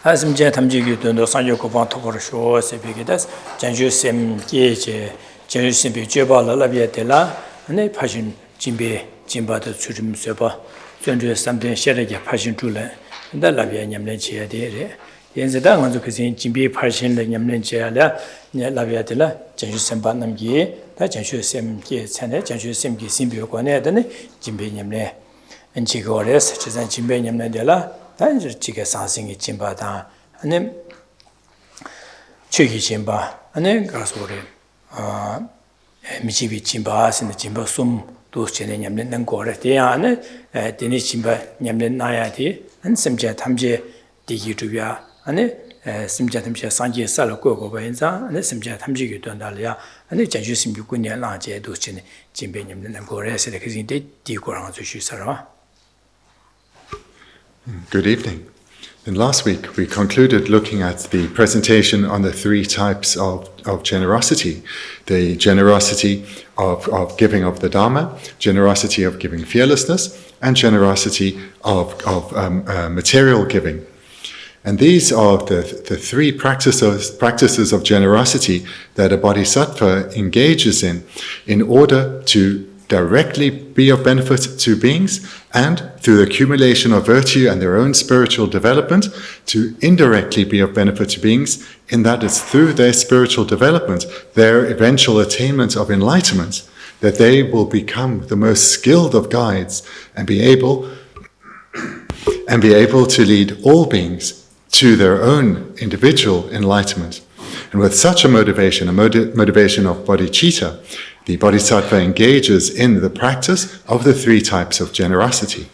Sentient 탐지기 돈도 산조고방 토거쇼 세비게다스 전주심 계제 전주심비 죄발라비에텔라 네 파신 진비 진바도 추림서바 전주에 삼된 셔르게 파신 줄래 달라비에 냠내 지야데레 연세다 먼저 그신 진비 파신의 냠내 지야라 네 라비에텔라 전주심 반남기 다 전주심 계 찬에 전주심기 심비요 관에 되네 진비 냠내 엔지고레스 지산 진비 냠내데라 단지게 상승이 진바다 아니 최기 진바 아니 가서래 미지비 진바스는 진바 숨도 전에 냠는 거래 대안에 되니 진바 냠는 나야디 한 심제 탐제 디기 주야 아니 심제 탐제 상제 살고 거고 인자 아니 심제 탐지기 된다려 아니 전주 심비 군년 라제도 전에 진배 냠는 거래서 그게 디고랑 주시서라. Good evening. And last week we concluded looking at the presentation on the three types of generosity. The generosity of giving of the Dharma, generosity of giving fearlessness, and generosity of material giving. And these are the three practices of generosity that a bodhisattva engages in order to directly be of benefit to beings, and through the accumulation of virtue and their own spiritual development, to indirectly be of benefit to beings, in that it's through their spiritual development, their eventual attainment of enlightenment, that they will become the most skilled of guides and be able to lead all beings to their own individual enlightenment. And with such a motivation of bodhicitta, the bodhisattva engages in the practice of the three types of generosity.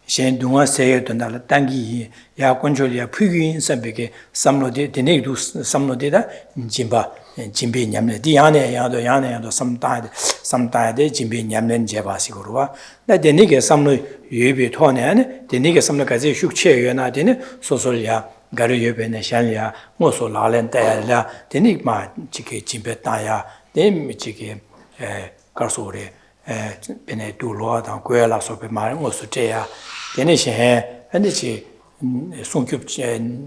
Shen dunga seye dundala tangi ya control pugin sabeke samlode denedu samlode da jimbe nyamne di yane samtade jimbe nyamne jebasi gorwa da denige samlo yebe thone ne denige samlo kaze shukche yena dene sosol ya garu yebe ne shanya ngoso lalen ta la denig ma chike jimbe ta ya dem chike karsore bene dulo da kwela so be ma ngoso te ya Denishe, and it's Sunkup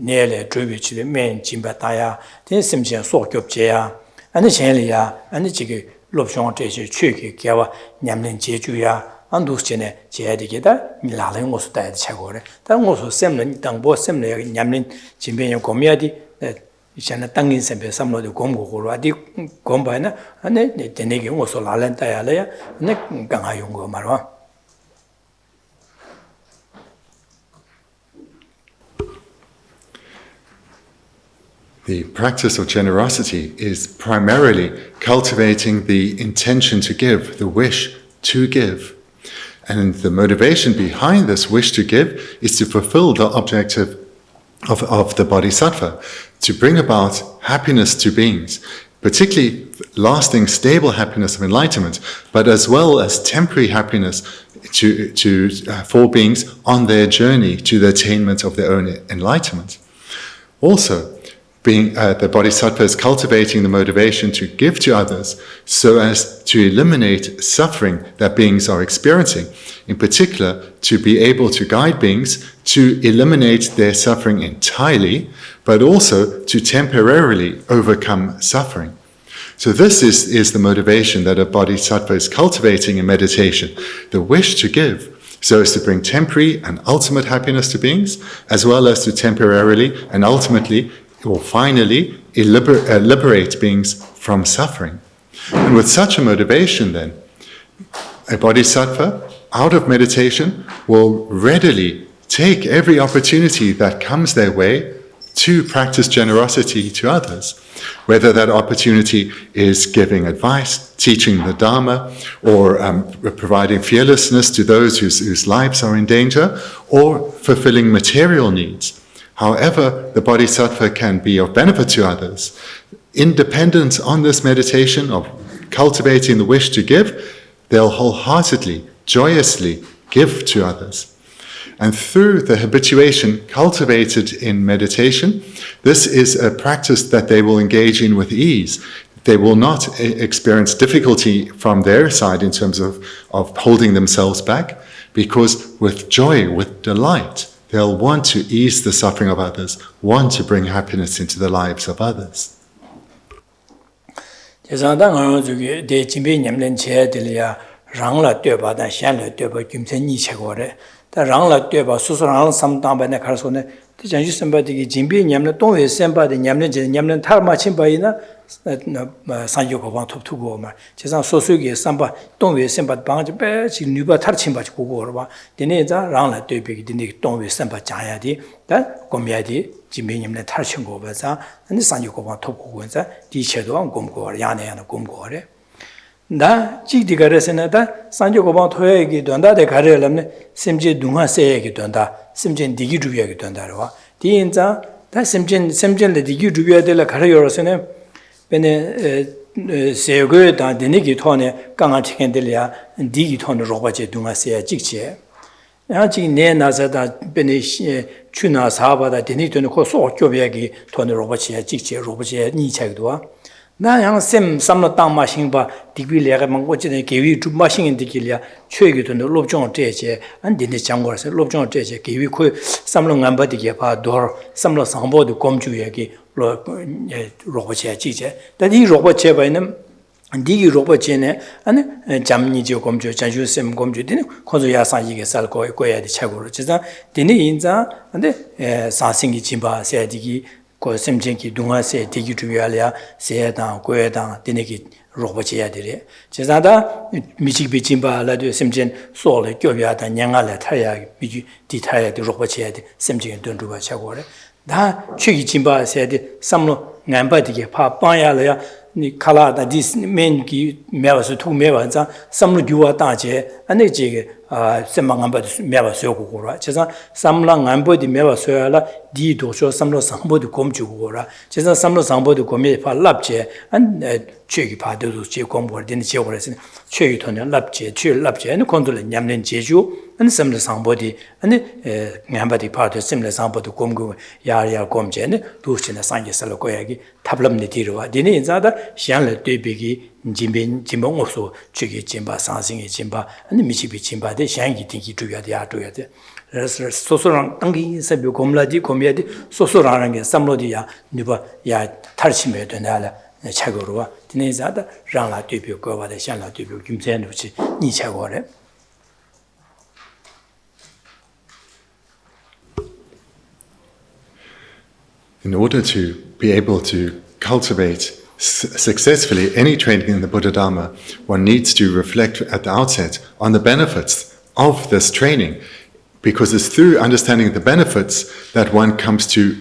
nearly Drubichi, men Jimbataya, then Simchen Sokup Jea, and the Chelia, and the Chiki Lobsang Dorje, Chuki, Gawa, Nyamlin Jejuya, and Dusjene, Jedicata, Milan was died Chagore. That also Semlin, Dangbo Semler, Nyamlin, Jimbe Gomiadi, that Shana Tangin Sempe, some of the Gombo, Radi Gombina, and then the Negi also Lalenta, and the Gangayungo Marwa. The practice of generosity is primarily cultivating the intention to give, the wish to give. And the motivation behind this wish to give is to fulfill the objective of the bodhisattva, to bring about happiness to beings, particularly lasting, stable happiness of enlightenment, but as well as temporary happiness for beings on their journey to the attainment of their own enlightenment. Also, the bodhisattva is cultivating the motivation to give to others so as to eliminate suffering that beings are experiencing, in particular to be able to guide beings to eliminate their suffering entirely, but also to temporarily overcome suffering. So this is the motivation that a bodhisattva is cultivating in meditation, the wish to give, so as to bring temporary and ultimate happiness to beings, as well as to temporarily and ultimately or finally liberate beings from suffering. And with such a motivation then, a bodhisattva out of meditation will readily take every opportunity that comes their way to practice generosity to others, whether that opportunity is giving advice, teaching the Dharma, or providing fearlessness to those whose lives are in danger, or fulfilling material needs. However, the bodhisattva can be of benefit to others. Independent on this meditation of cultivating the wish to give, they'll wholeheartedly, joyously give to others. And through the habituation cultivated in meditation, this is a practice that they will engage in with ease. They will not experience difficulty from their side in terms of holding themselves back, because with joy, with delight, they'll want to ease the suffering of others, want to bring happiness into the lives of others. sanjo ko top tu go ma chesa so so ge samba tongwe semba bang je be chi nuba tar chimba ko go ba dine za rang la de be dine tongwe semba ja ya di da gom ya di jimbe nyam ne tar chim go ba za ani sanjo ko top go za di che do gom go ya ne ya gom go re da chi di ga re se na da sanjo ko to ye gi don da de ga re lam ne simje dunga se ye gi don da simje di gi du ye gi don da ro di in za da simje le di gi du ye de la ga re yo se ne bene 세고 다 되니기 토네 강한 책인들이야 디기 토네 로바제 동아세야 직체 아직 내 나자다 bene 추나 사바다 되니도는 코소 교배기 토네 로바제 직체 로바제 니책도 나양 셈 삼로 땅마싱바 디빌레가 망고지네 개위 주마싱인디길이야 최기도는 롭종 제제 안디네 장고라서 롭종 제제 개위 코 삼로 남바디게 바도 삼로 상보도 검주야기 로버체 지제 다디 로버체 바이는 디기 로버체네 아니 잠니지 검주 자주셈 검주디네 코조 야상이게 살고 거야디 차고로 지자 디니 인자 근데 사싱기 짐바 세디기 고 셈쟁기 동아세 디기 주야랴 세야당 고야당 디네기 로버체야 되래 지자다 미치비 짐바 라도 셈젠 소래 교야다 냥알레 타야 비지 디타야디 로버체야 디 셈쟁이 돈두바 차고래 다 최기 짐바세데 삼로 남바디게 파빠야려야 니 칼라다 디스 맨기 메와스 투 메와자 삼로 주와 다제 아니 제게 셈망한바디 메와스고고라 제가 삼랑 안보디 메와스야라 디도쇼 삼로 상보디 검주고라 제가 삼로 상보디 검에 팔랍제 안 최기 파도도 제 공부를 제고라서 최기 돈을 랍제 최 랍제는 컨트롤 냠는 제주 안 삼로 상보디 아니 남바디 파도 삼로 상보디 검고 야야 검제는 도시나 상계설로 거야기 탑람니 디로와 디네 인자다 시안을 되비기 짐봉 없어 최기 짐바 상승의 짐바 아니 미치비 짐바데 샹기 띵기 두야데 아도야데 그래서 소소랑 당기 세비 곰라디 곰야디 소소라는 게 삼로디야 니바 야 탈심에 되나라 차고로와 디네자다 랑라 되비 거바데 샹라 되비 김세는지 니 차고래 In order to be able to cultivate successfully any training in the Buddha Dharma, one needs to reflect at the outset on the benefits of this training, because it's through understanding the benefits that one comes to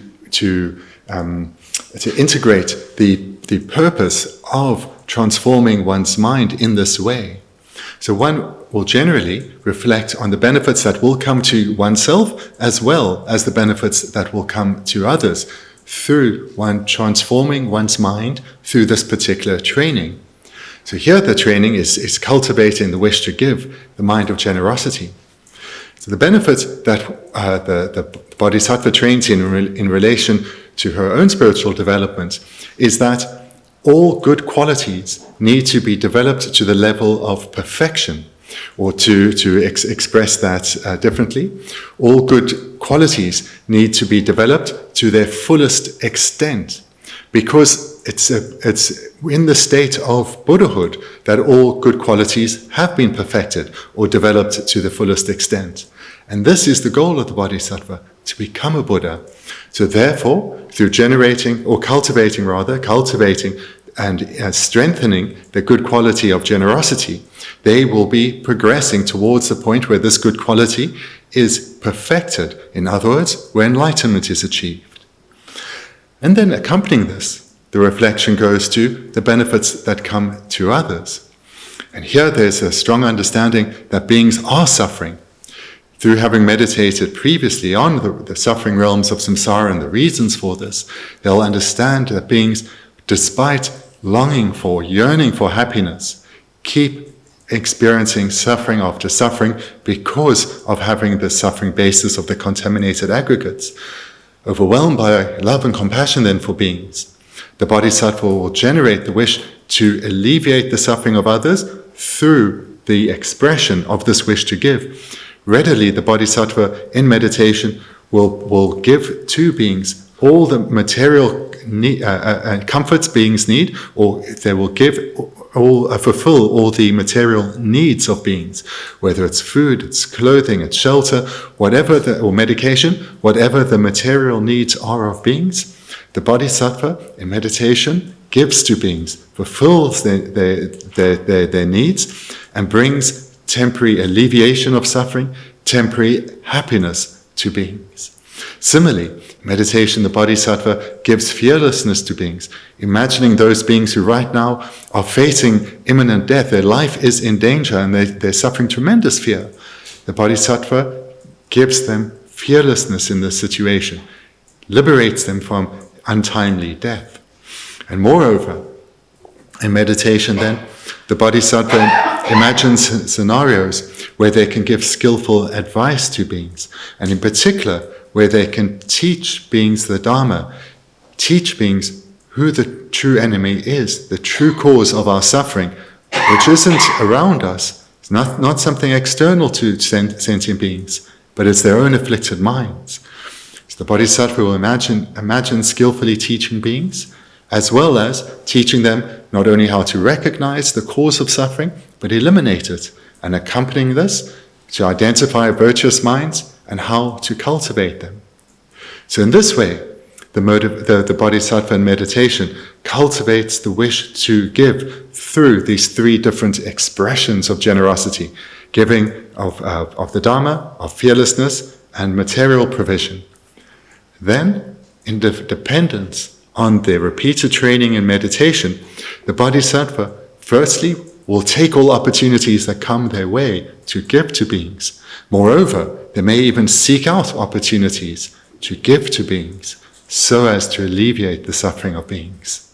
integrate the purpose of transforming one's mind in this way. So one will generally reflect on the benefits that will come to oneself as well as the benefits that will come to others, through one transforming one's mind through this particular training. So here the training is cultivating the wish to give, the mind of generosity. So the benefits that the Bodhisattva trains in relation to her own spiritual development is that all good qualities need to be developed to the level of perfection. Or to express that differently, all good qualities need to be developed to their fullest extent, because it's in the state of Buddhahood that all good qualities have been perfected or developed to the fullest extent. And this is the goal of the Bodhisattva, to become a Buddha. So therefore, through cultivating and strengthening the good quality of generosity, they will be progressing towards the point where this good quality is perfected. In other words, where enlightenment is achieved. And then accompanying this, the reflection goes to the benefits that come to others. And here there's a strong understanding that beings are suffering. Through having meditated previously on the suffering realms of samsara and the reasons for this, they'll understand that beings, despite longing for, yearning for happiness, keep experiencing suffering after suffering because of having the suffering basis of the contaminated aggregates. Overwhelmed by love and compassion then for beings, the bodhisattva will generate the wish to alleviate the suffering of others through the expression of this wish to give. Readily, the bodhisattva in meditation will give to beings all the material comforts beings need, or they will fulfill all the material needs of beings, whether it's food, it's clothing, it's shelter, or medication, whatever the material needs are of beings. The bodhisattva in meditation gives to beings, fulfills their needs, and brings temporary alleviation of suffering, temporary happiness to beings. Similarly, meditation, the bodhisattva gives fearlessness to beings, imagining those beings who right now are facing imminent death. Their life is in danger and they're suffering tremendous fear. The bodhisattva gives them fearlessness in this situation, liberates them from untimely death. And moreover, in meditation then, the bodhisattva imagines scenarios where they can give skillful advice to beings, and in particular, where they can teach beings the Dharma, teach beings who the true enemy is, the true cause of our suffering, which isn't around us. It's not something external to sentient beings, but it's their own afflicted minds. So the bodhisattva will imagine skillfully teaching beings, as well as teaching them not only how to recognize the cause of suffering, but eliminate it, and accompanying this to identify virtuous minds and how to cultivate them. So in this way, the bodhisattva in meditation cultivates the wish to give through these three different expressions of generosity, giving of the Dharma, of fearlessness, and material provision. Then, in dependence on the repeated training in meditation, the bodhisattva firstly will take all opportunities that come their way to give to beings. Moreover, they may even seek out opportunities to give to beings so as to alleviate the suffering of beings.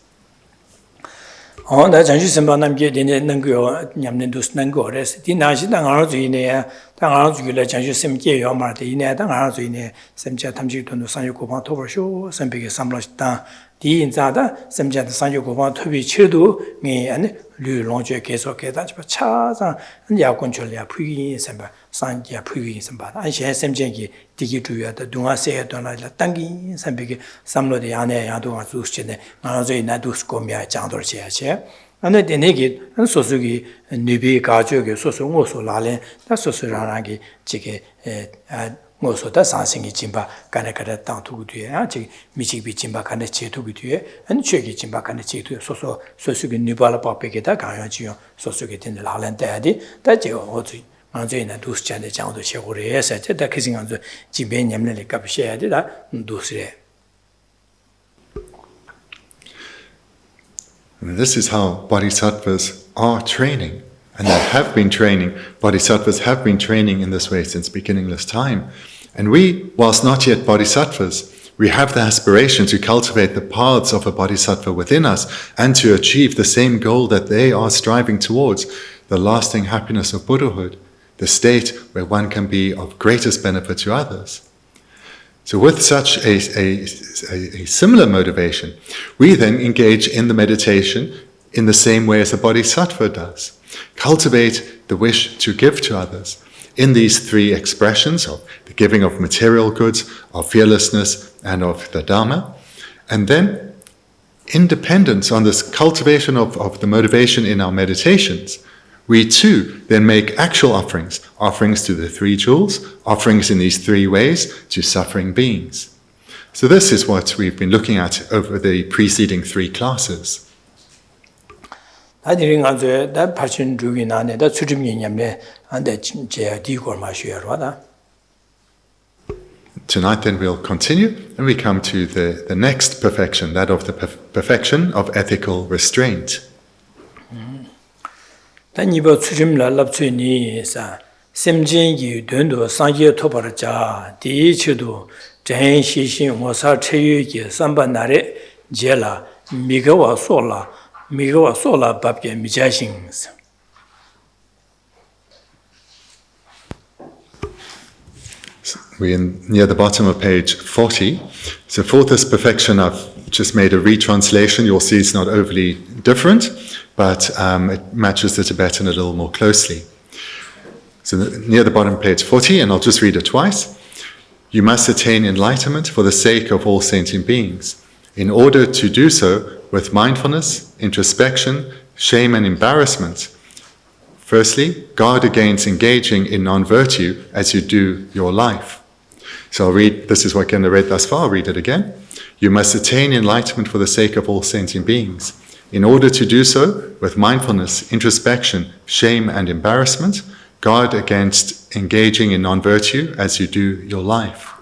Di inzada semja de sanju goban tobi chedu ngi an lu longje geso ke da cha za ya control ya pui semba sanja pui semba an she semje gi digi tu ya da dunga se ya dona la tangi sembe ge samlo de ane ya do zu chene na zo ina du sko mya chang dor che che ane de ne gi an so su gi nibi ga jo ge so so ngo so la le da so so ra ra gi ji ge 모소다 산생이 짐바 가네가다 땅투구뒤에 아직 미치비 짐바 가네 제투구뒤에 한 최기 짐바 가네 제투 소소 소수기 니발라 빠베게다 가야지요 소수기 된 라렌데디 다지요 어지 안제나 두스찬데 장도 셰고레에서 제다 키싱한저 집에 냠내리 값셔야 되다 두스레. This is how bodhisattvas are training. And that have been training, bodhisattvas have been training in this way since beginningless time. And we, whilst not yet bodhisattvas, we have the aspiration to cultivate the paths of a bodhisattva within us and to achieve the same goal that they are striving towards, the lasting happiness of Buddhahood, the state where one can be of greatest benefit to others. So with such a similar motivation, we then engage in the meditation in the same way as a bodhisattva does. Cultivate the wish to give to others in these three expressions of the giving of material goods, of fearlessness, and of the Dharma. And then, in dependence on this cultivation of the motivation in our meditations, we too then make actual offerings to the three jewels, offerings in these three ways to suffering beings. So this is what we've been looking at over the preceding three classes. Tonight then we'll continue and we come to the next perfection, that of the perfection of ethical restraint. We're near the bottom of page 40. So for this perfection, I've just made a retranslation. You'll see it's not overly different, but it matches the Tibetan a little more closely. So near the bottom of page 40, and I'll just read it twice. You must attain enlightenment for the sake of all sentient beings. In order to do so with mindfulness, introspection, shame and embarrassment, firstly, guard against engaging in non-virtue as you do your life. So I'll read, this is what I read thus far, I'll read it again. You must attain enlightenment for the sake of all sentient beings. In order to do so with mindfulness, introspection, shame and embarrassment, guard against engaging in non-virtue as you do your life.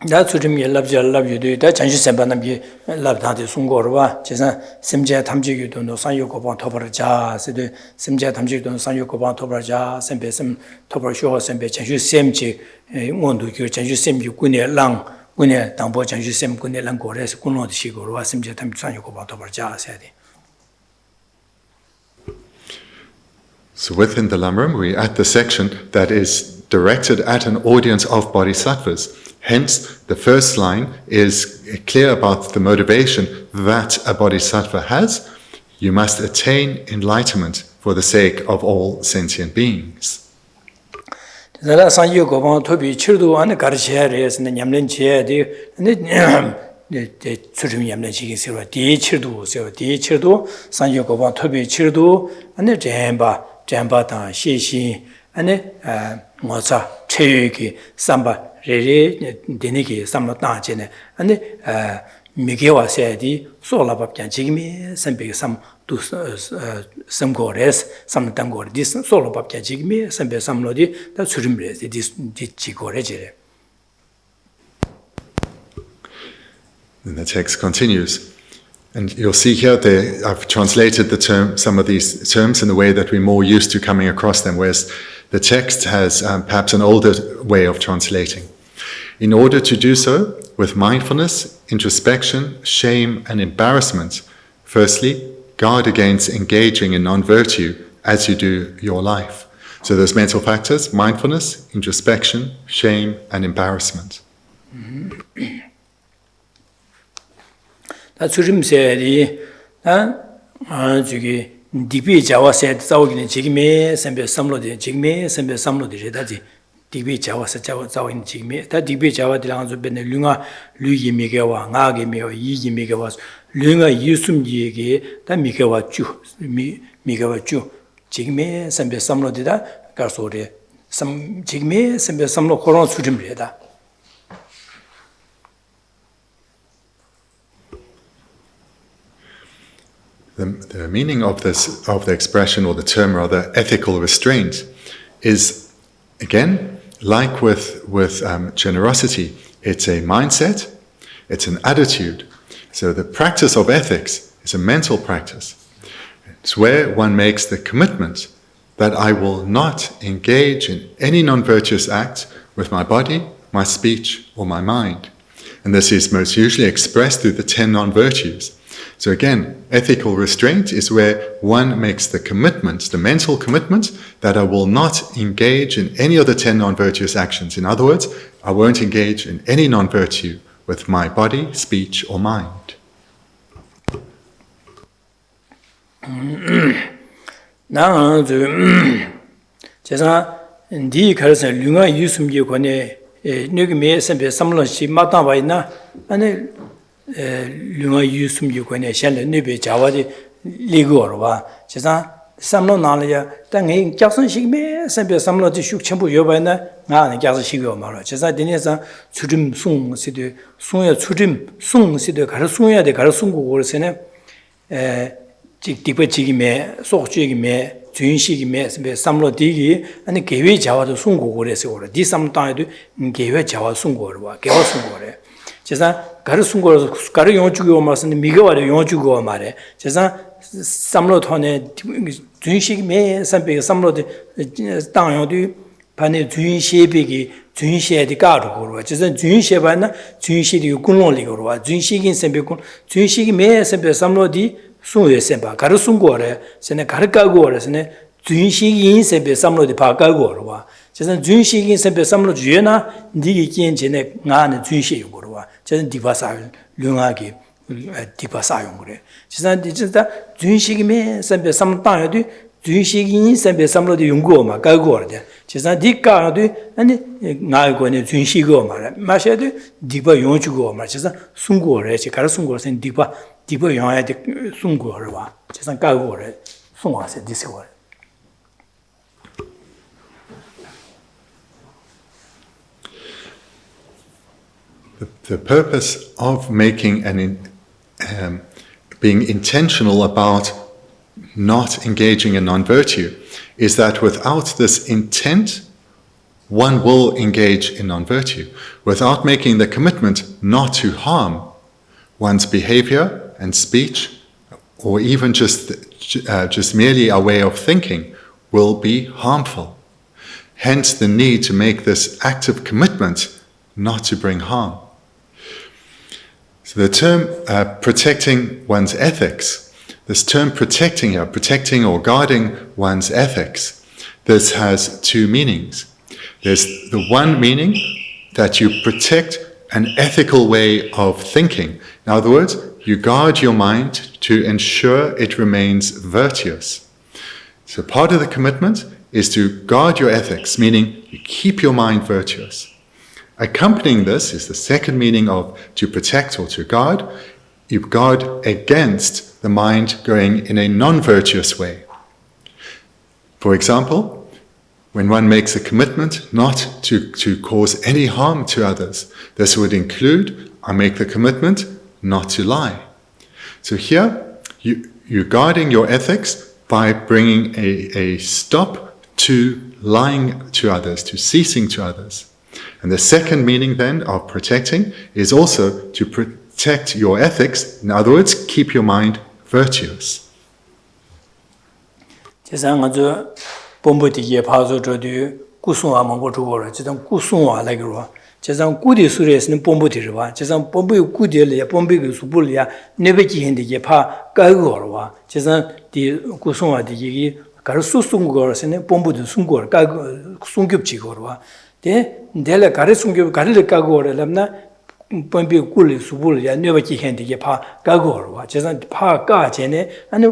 That's what me love you do. That changes sembanam ye love that is sungorwa. Chesa semja tamji you don't know san you go on top of ja. Said semja tamji don't san you go on top of ja. Sembe sem top of show sembe changes semji want to you changes sem you gune lang gune dambo changes sem gune lang gores guno the shigorwa semja tam san you go on top of ja said. So within the Lam Rim, we're at the section that is directed at an audience of bodhisattvas. Hence, the first line is clear about the motivation that a bodhisattva has. You must attain enlightenment for the sake of all sentient beings. Rere deniki samlo tangene ane migewa sedi sola babjan jigme sambe sam du samgores sam tangor dis sola babjan jigme sambe samlo di da surimre di jigore jere. And the text continues. And you'll see here I've translated some of these terms in the way that we're more used to coming across them, whereas the text has perhaps an older way of translating. In order to do so with mindfulness, introspection, shame, and embarrassment, firstly, guard against engaging in non-virtue as you do your life. So those mental factors, mindfulness, introspection, shame, and embarrassment. That's what I'm saying. Digbi Jawa said, Zawin Jigme, Sembe Samlo de Jigme, Sembe Samlo de Redadi. Digbi Jawa said, Zawin Jigme. That Digbi Jawa de Lanzo Benelunga, Luyi Migawa, Nagi Mio, Yi Migawas, Lunga Yusum Yigi, that Migawa Chu, Jigme, Sembe Samlo de da, Garsore, some Jigme, Sembe Samlo Koron Sudim Reda. The meaning of the expression, or the term rather, ethical restraint, is again like with generosity. It's a mindset, it's an attitude. So the practice of ethics is a mental practice. It's where one makes the commitment that I will not engage in any non-virtuous act with my body, my speech, or my mind. And this is most usually expressed through the 10 non-virtues. So again, ethical restraint is where one makes the commitment, the mental commitment, that I will not engage in any of the 10 non-virtuous actions. In other words, I won't engage in any non-virtue with my body, speech, or mind. Now, 제가 네 가서 류가 유숨지 권에 누구미 선배 삼론시 마다 와 있나 아니 류가 유숨지 권에 샬레 네베 자와디 리고로 봐 제가 삼론 나려야 땅에 작성식매 선배 삼론지 슉 전부 여봐나 나는 작성식이요 말로 제가 되네서 추림 송시도 송야 추림 송시도 가르 송야 돼 가르 송고 그래서는 직디버지기매 속주기매 주인식이매 삼로디기 아니 계획 자와도 송고 그래서 그래 디 삼당에도 계획 자와 송고를 와 계획 송고래 제가 가르 송고를 가르 용주고 말씀은 미가와도 용주고 말해 제가 삼로톤에 주인식매 삼배 삼로디 당요도 반에 주인시비기 주인시에디 가르고 제가 주인시바나 주인시리 군론리고 와 주인식인 삼배군 주인식이 매 삼배 삼로디 수에 sempa 가르순고래 세네 가르가고래 세네 주인식인 sempe 삼로디 바가고래 와 저는 준식인 선배 삼로 주여나 니기 견전에 나는 준식 거로와 저는 디바사 류하기 디바사 용그래 저는 진짜 준식이면 선배 삼 땅에도 준식인 선배 삼로도 용고마 가고르데 저는 디가도 아니 나고네 준식고 말 마셔도 디바 용주고 말 저는 순고래 제가 순고선 디바 용해야 돼 순고르와 저는 가고래 송와세 디스고 The purpose of making being intentional about not engaging in non-virtue is that without this intent, one will engage in non-virtue. Without making the commitment not to harm, one's behavior and speech, or even just merely a way of thinking, will be harmful. Hence the need to make this active commitment not to bring harm. So the term protecting one's ethics, this term protecting here, protecting or guarding one's ethics, this has two meanings. There's the one meaning that you protect an ethical way of thinking. In other words, you guard your mind to ensure it remains virtuous. So part of the commitment is to guard your ethics, meaning you keep your mind virtuous. Accompanying this is the second meaning of to protect or to guard. You guard against the mind going in a non-virtuous way. For example, when one makes a commitment not to cause any harm to others, this would include, I make the commitment not to lie. So here, you're guarding your ethics by bringing a stop to lying to others, to ceasing to others. And the second meaning then of protecting is also to protect your ethics. In other words, keep your mind virtuous. 제상 꾸디 수레스는 봄부터와 제상 봄부 꾸디를 봄비고 수불이야 네베기 핸디게 파 까고와 제상 디 구송아디 얘기 가르수 숨고서는 봄부도 숨고 까고 숨겹지고와 데 내가 가르숨겹 가르를 까고라람나 봄비 꿀리 수불이야 네베기 핸디게 파 까고와 제상 파 까제네 아니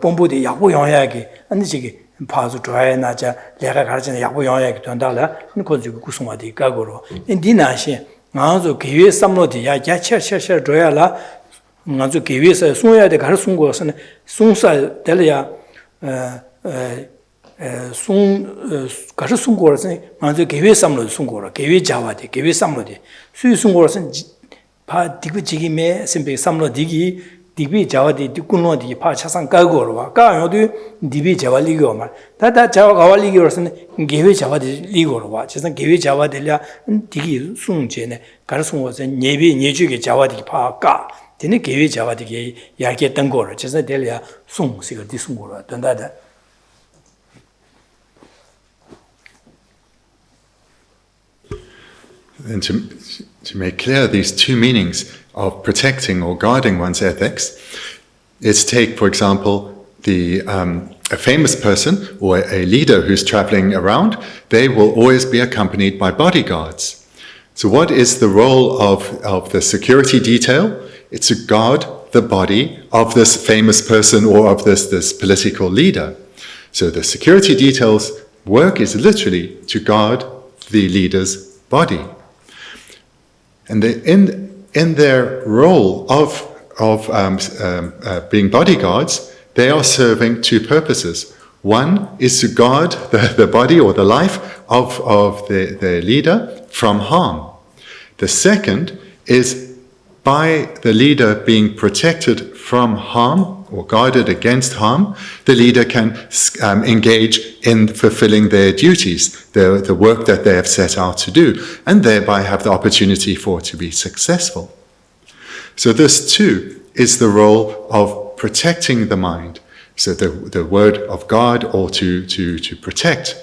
봄부도 야고 영향하게 아니 지기 파주 좋아해 나자 내가 가르치는 야구 영향이 된다라 그거 구성화돼 가고로 인디나시 나도 기회 삼로디 야 야차차차 줘야라 나도 기회에서 숨어야 돼 가르친 거는 숨살 될야 숨 가르친 거는 나도 기회 삼로 숨고라 기회 잡아돼 기회 삼로디 수유 숨고는 파 디고 지기메 심비 삼로디기 디비 자와디 디군노디 파차상 까고로와 까요도 디비 자와리고 말 다다 자와가와리고서는 게회 자와디 리고로와 저선 게회 자와들야 디기 숭제네 가르송어서 예비 예주게 자와디 파까 되는 게회 자와디게 야게던 거로 저선 될야 숭시가 디숭고로 된다다 And to make clear these two meanings of protecting or guarding one's ethics, is take, for example, a famous person or a leader who's traveling around. They will always be accompanied by bodyguards. So what is the role of the security detail? It's to guard the body of this famous person or of this political leader. So the security detail's work is literally to guard the leader's body. And in their role of being bodyguards, they are serving two purposes. One is to guard the body or the life of the leader from harm. The second is by the leader being protected from harm or guarded against harm, the leader can engage in fulfilling their duties, the work that they have set out to do, and thereby have the opportunity for it to be successful. So this too is the role of protecting the mind. So the word of guard or to protect,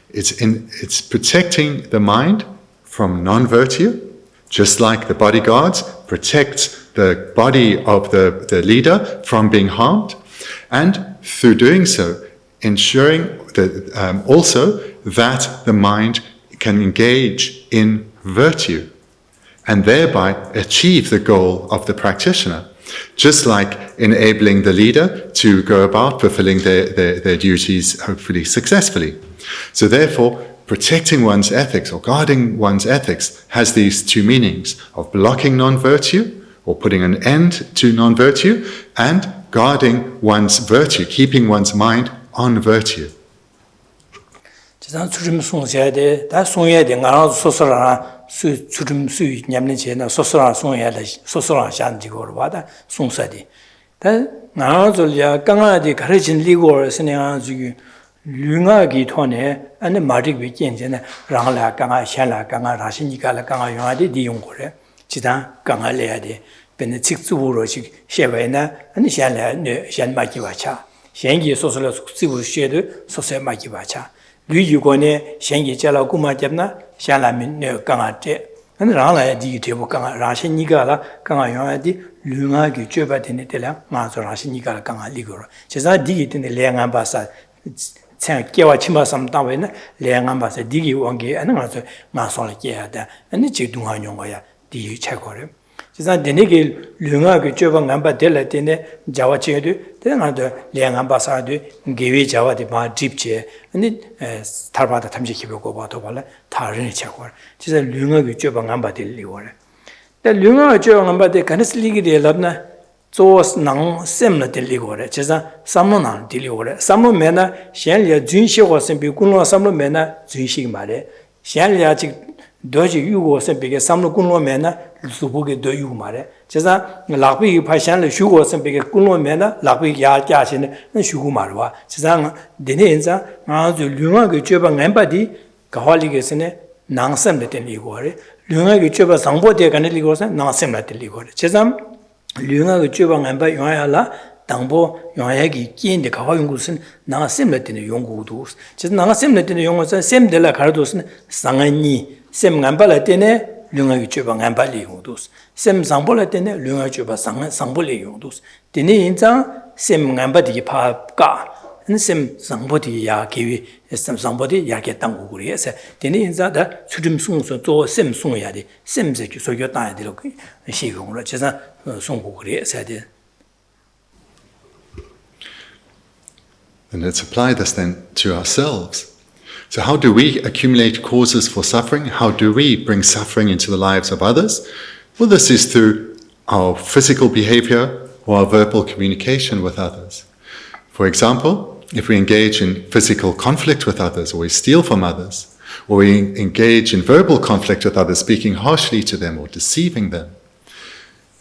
it's protecting the mind from non-virtue, just like the bodyguards protect the body of the leader from being harmed, and through doing so, ensuring that also that the mind can engage in virtue and thereby achieve the goal of the practitioner, just like enabling the leader to go about fulfilling their duties, hopefully successfully. So therefore, protecting one's ethics or guarding one's ethics has these two meanings of blocking non-virtue or putting an end to non-virtue, and guarding one's virtue, keeping one's mind on virtue. 류가기 토네 아니 마릭비 겐제나 랑라 강아 샹라 강아 라신이가라 강아 용아디 디용고래 지다 강아래야데 베네 직주부로식 셰베나 아니 샹라 네 샹마기와차 샹기 소설로 숙지부 셰드 소세 마기와차 류유고네 샹기 자라 구마잡나 샹라민 네 강아테 아니 랑라 디 되고 강아 라신이가라 강아 용아디 류가기 쮸바데네 데라 마서 라신이가라 강아 리고로 지다 디기데네 레앙한 바사 Kiawa Chimba Sam Tawena, Leangambasa, Digi Wangi, and Masola Kiada, and the Chidunga Yongaya, Di Chakore. Just not the Nigel, Lunga, Chubangamba, Della Tene, Java Chedu, then under Leangambasa, Givi Java, the Bar Jeep Chair, and it Tarbata Tamjiki Botawala, Tarini Chakor. Just a Lunga, Chubangamba de Liore. The Lunga Chubangamba, the Canis Ligi de Labna. Zos nang semla dili gore, chesa samlo nang dili gore. Samlo mena, xian lia junxi go sempi, kunlo samlo mena, junxi mare. Xian lia chik doji yu go sempi ke samlo kunlo mena, supo ke do yu mare. Chesa lakpi ki pa xian lia shu go sempi ke kunlo mena, lakpi ki yaa kya xin na shu gu marwa. Chesa dine inza, nga zu lunga ke choba ngenpa di, kawa li ke sene, nang semla dili gore. Lunga ke choba sangpo de kane li gore, nang semla dili gore. Chesa Lunga Juba and by Yoyala, Dambo, Yoyagi, Kin, the Kawayungusin, now similar to the Yongus. Just now similar to the Yongus, same de la Cardosin, Sangani, same Gambalatene, Lunga Juba and Bali Yundus, same Zambolatene, Lunga Juba Samboli Yundus. The Ninza, same Gambadi Paka, and same somebody Yaki, some somebody Yaketangu, yes, the Ninza that Sudim Sung so same Sung Yadi, same so you're tired, she said. And let's apply this then to ourselves. So how do we accumulate causes for suffering? How do we bring suffering into the lives of others? Well, this is through our physical behavior or our verbal communication with others. For example, if we engage in physical conflict with others, or we steal from others, or we engage in verbal conflict with others, speaking harshly to them or deceiving them.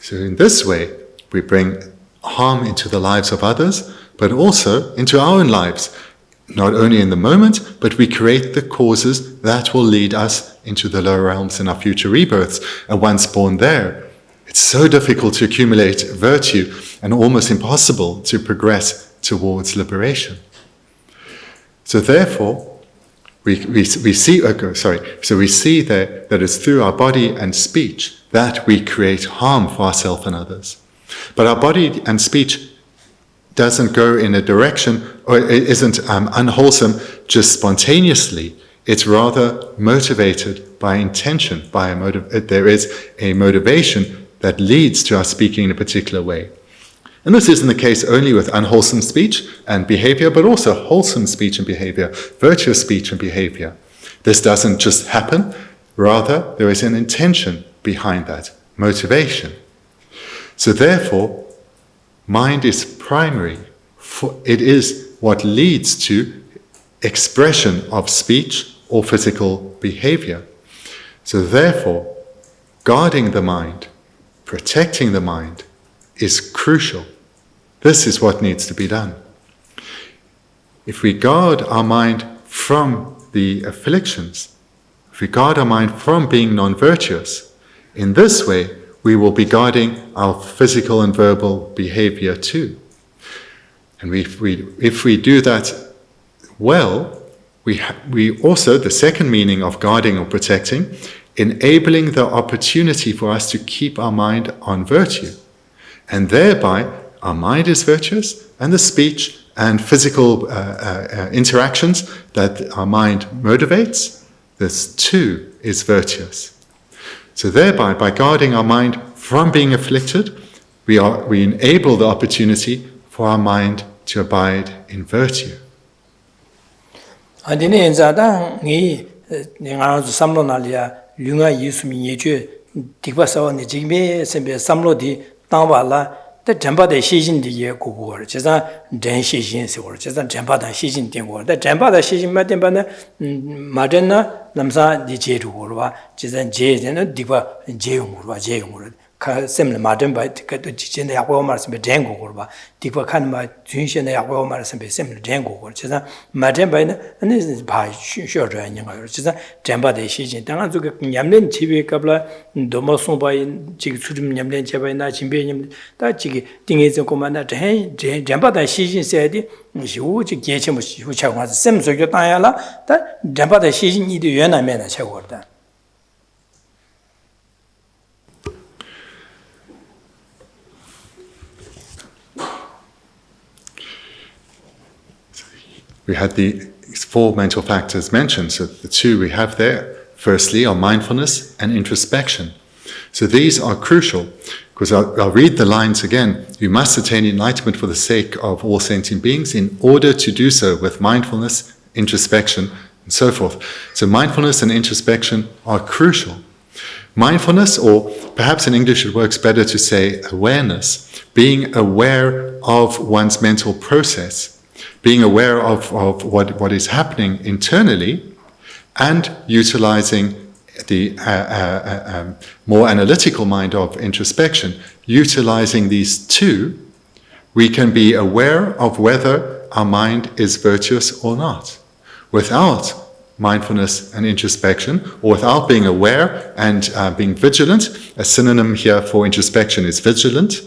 So in this way, we bring harm into the lives of others, but also into our own lives. Not only in the moment, but we create the causes that will lead us into the lower realms in our future rebirths. And once born there, it's so difficult to accumulate virtue and almost impossible to progress towards liberation. So therefore, we see that it's through our body and speech that we create harm for ourselves and others. But our body and speech doesn't go in a direction, or it isn't unwholesome just spontaneously. It's rather motivated by intention, there is a motivation that leads to our speaking in a particular way. And this isn't the case only with unwholesome speech and behavior, but also wholesome speech and behavior, virtuous speech and behavior. This doesn't just happen, rather there is an intention behind that, motivation. So therefore, mind is primary. It is what leads to expression of speech or physical behavior. So therefore, guarding the mind, protecting the mind is crucial. This is what needs to be done. If we guard our mind from the afflictions, if we guard our mind from being non-virtuous, in this way we will be guarding our physical and verbal behavior too. And if we do that well, we also, the second meaning of guarding or protecting, enabling the opportunity for us to keep our mind on virtue. And thereby, our mind is virtuous, and the speech and physical interactions that our mind motivates, this too is virtuous. So thereby, by guarding our mind from being afflicted, we enable the opportunity for our mind to abide in virtue. The Jampa de Shijin the Ye Gugor, Chesa, Den Shijin, or Chesa Jampa da Shijin Dingor, the Jampa da Shijin Matembana, Madena, Lamsa, the Jeruwa, Chesa J, and Diva, Jumura, similar Martin by the Chin, the Aquamars, and Dangorba, Diva Kanma, Tunshin, the Aquamars, and similar Dango, Chesa, Martin by and this is by short and younger, Chesa, Jampa de Shijin, Tangazuka, Yamlin, Chibi Kabla, Domoson by Chiksum Yamlin, Chabana, Chimbian, that Chiki, Ding is a commander, Jampa de Shijin said, she would get him, which I was same so that Jampa de Shijin need to Yana Mena Chawarda. We had the 4 mental factors mentioned. So the 2 we have there, firstly, are mindfulness and introspection. So these are crucial, because I'll read the lines again. You must attain enlightenment for the sake of all sentient beings in order to do so with mindfulness, introspection, and so forth. So mindfulness and introspection are crucial. Mindfulness, or perhaps in English it works better to say awareness, being aware of one's mental process, being aware of what is happening internally, and utilizing the more analytical mind of introspection. Utilizing these 2, we can be aware of whether our mind is virtuous or not. Without mindfulness and introspection, or without being aware and being vigilant, a synonym here for introspection is vigilant.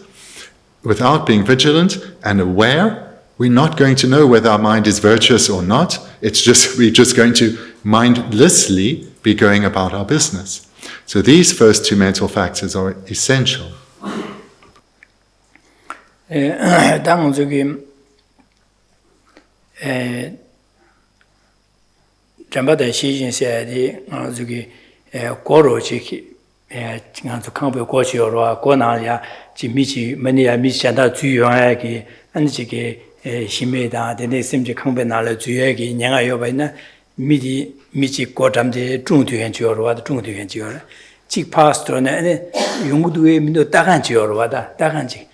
Without being vigilant and aware, we're not going to know whether our mind is virtuous or not. We're just going to mindlessly be going about our business. So these first 2 mental factors are essential. Shimeda, the next Simji Kambenala Tuyagi, Yanga Yobina, Midi, Michi Kotam, the Juntu or what Juntu and Jura. Chick pastor and Yungu Mindo Taganchi or what Taganchi.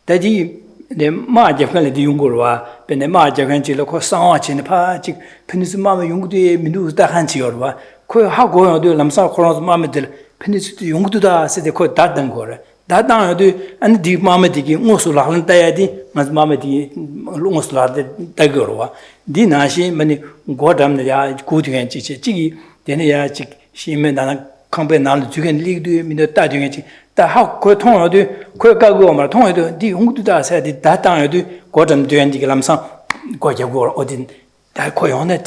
Daddy, the Marja the Yungurwa, Ben the Marja Ganchilo, Sanwach in the Pachik, Penisuma Yungu Mindu Taganchi or what. How go do Lamsa Koros Mamadil, Penis Yunguda, said the court Dadangora. That down do and deep mamadi, also Lalan Tayadi, as Mamadi, almost like the Tagorwa. Dinashi, many Godam, the good and Chichi, then she meant an company knowledge you can lead to in the Tadu. The how Koton do, Kokago, Marton, the Unguda said that time do, Godam do and Lamsan, Gojagor, or didn't that Koyona,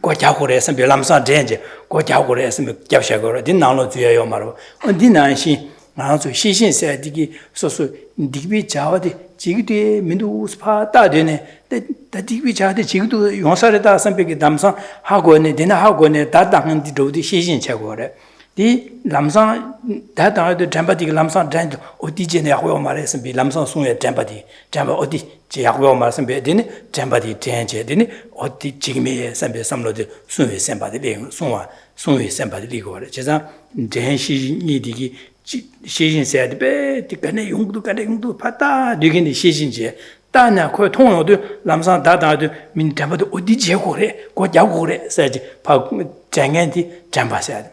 Gojagores and Belamsa danger, Gojagores and Japshagor, didn't know to Yomaro. On Dinashi. Also, Shishin said, Digi, so Digby Chawadi, Jigdi, Mindu Spa, Tadine, the Digby Chawdi, Jigdu, Yonsareta, some big Damson, Hagone, dinner Hagone, Tatan, the Dodi Shishin Chagore. The Lamsan, that are the Tempati Lamsan, Dent, Odijin, Yahuamares, and be Lamsan soon at Tempati, Jamba Odi, Jahuamas and Bedin, Tempati, Tanje, Dini, Odi Jigme, some of the soon is somebody being soon is somebody legal. Chesa, Den Shi Shishin said, the Gane Yung to Gane to Pata, digging the Shishin. Dana, Kotono, Lamsan, Dada, Min Tampa, Odijagore, Gojagore, said Janganti, Jamba said.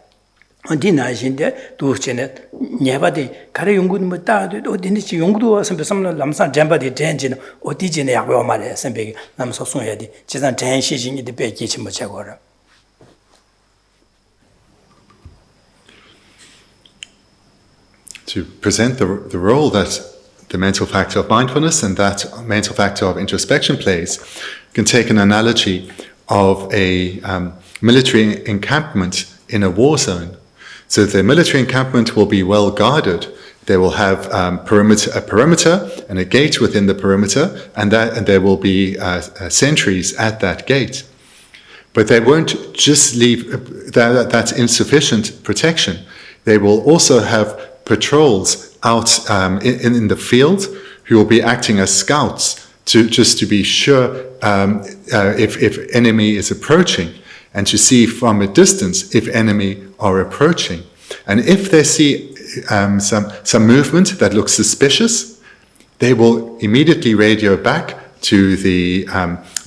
On dinner, she did, do Chenet, never the Karayungu Mutad, or didn't she Yungu, some Lamsan, Jamba, the Tangent, or Dijin Yaguamare, some big Lamsa Sunyadi, Chesan Tan Shishin in the bed kitchen Machagora. To present the role that the mental factor of mindfulness and that mental factor of introspection plays, you can take an analogy of a military encampment in a war zone. So the military encampment will be well guarded. they will have a perimeter and a gate within the perimeter, and there will be sentries at that gate. But they won't just leave that's insufficient protection. They will also have patrols out in the field who will be acting as scouts to be sure if enemy is approaching, and to see from a distance if enemy are approaching. And if they see some movement that looks suspicious, they will immediately radio back to the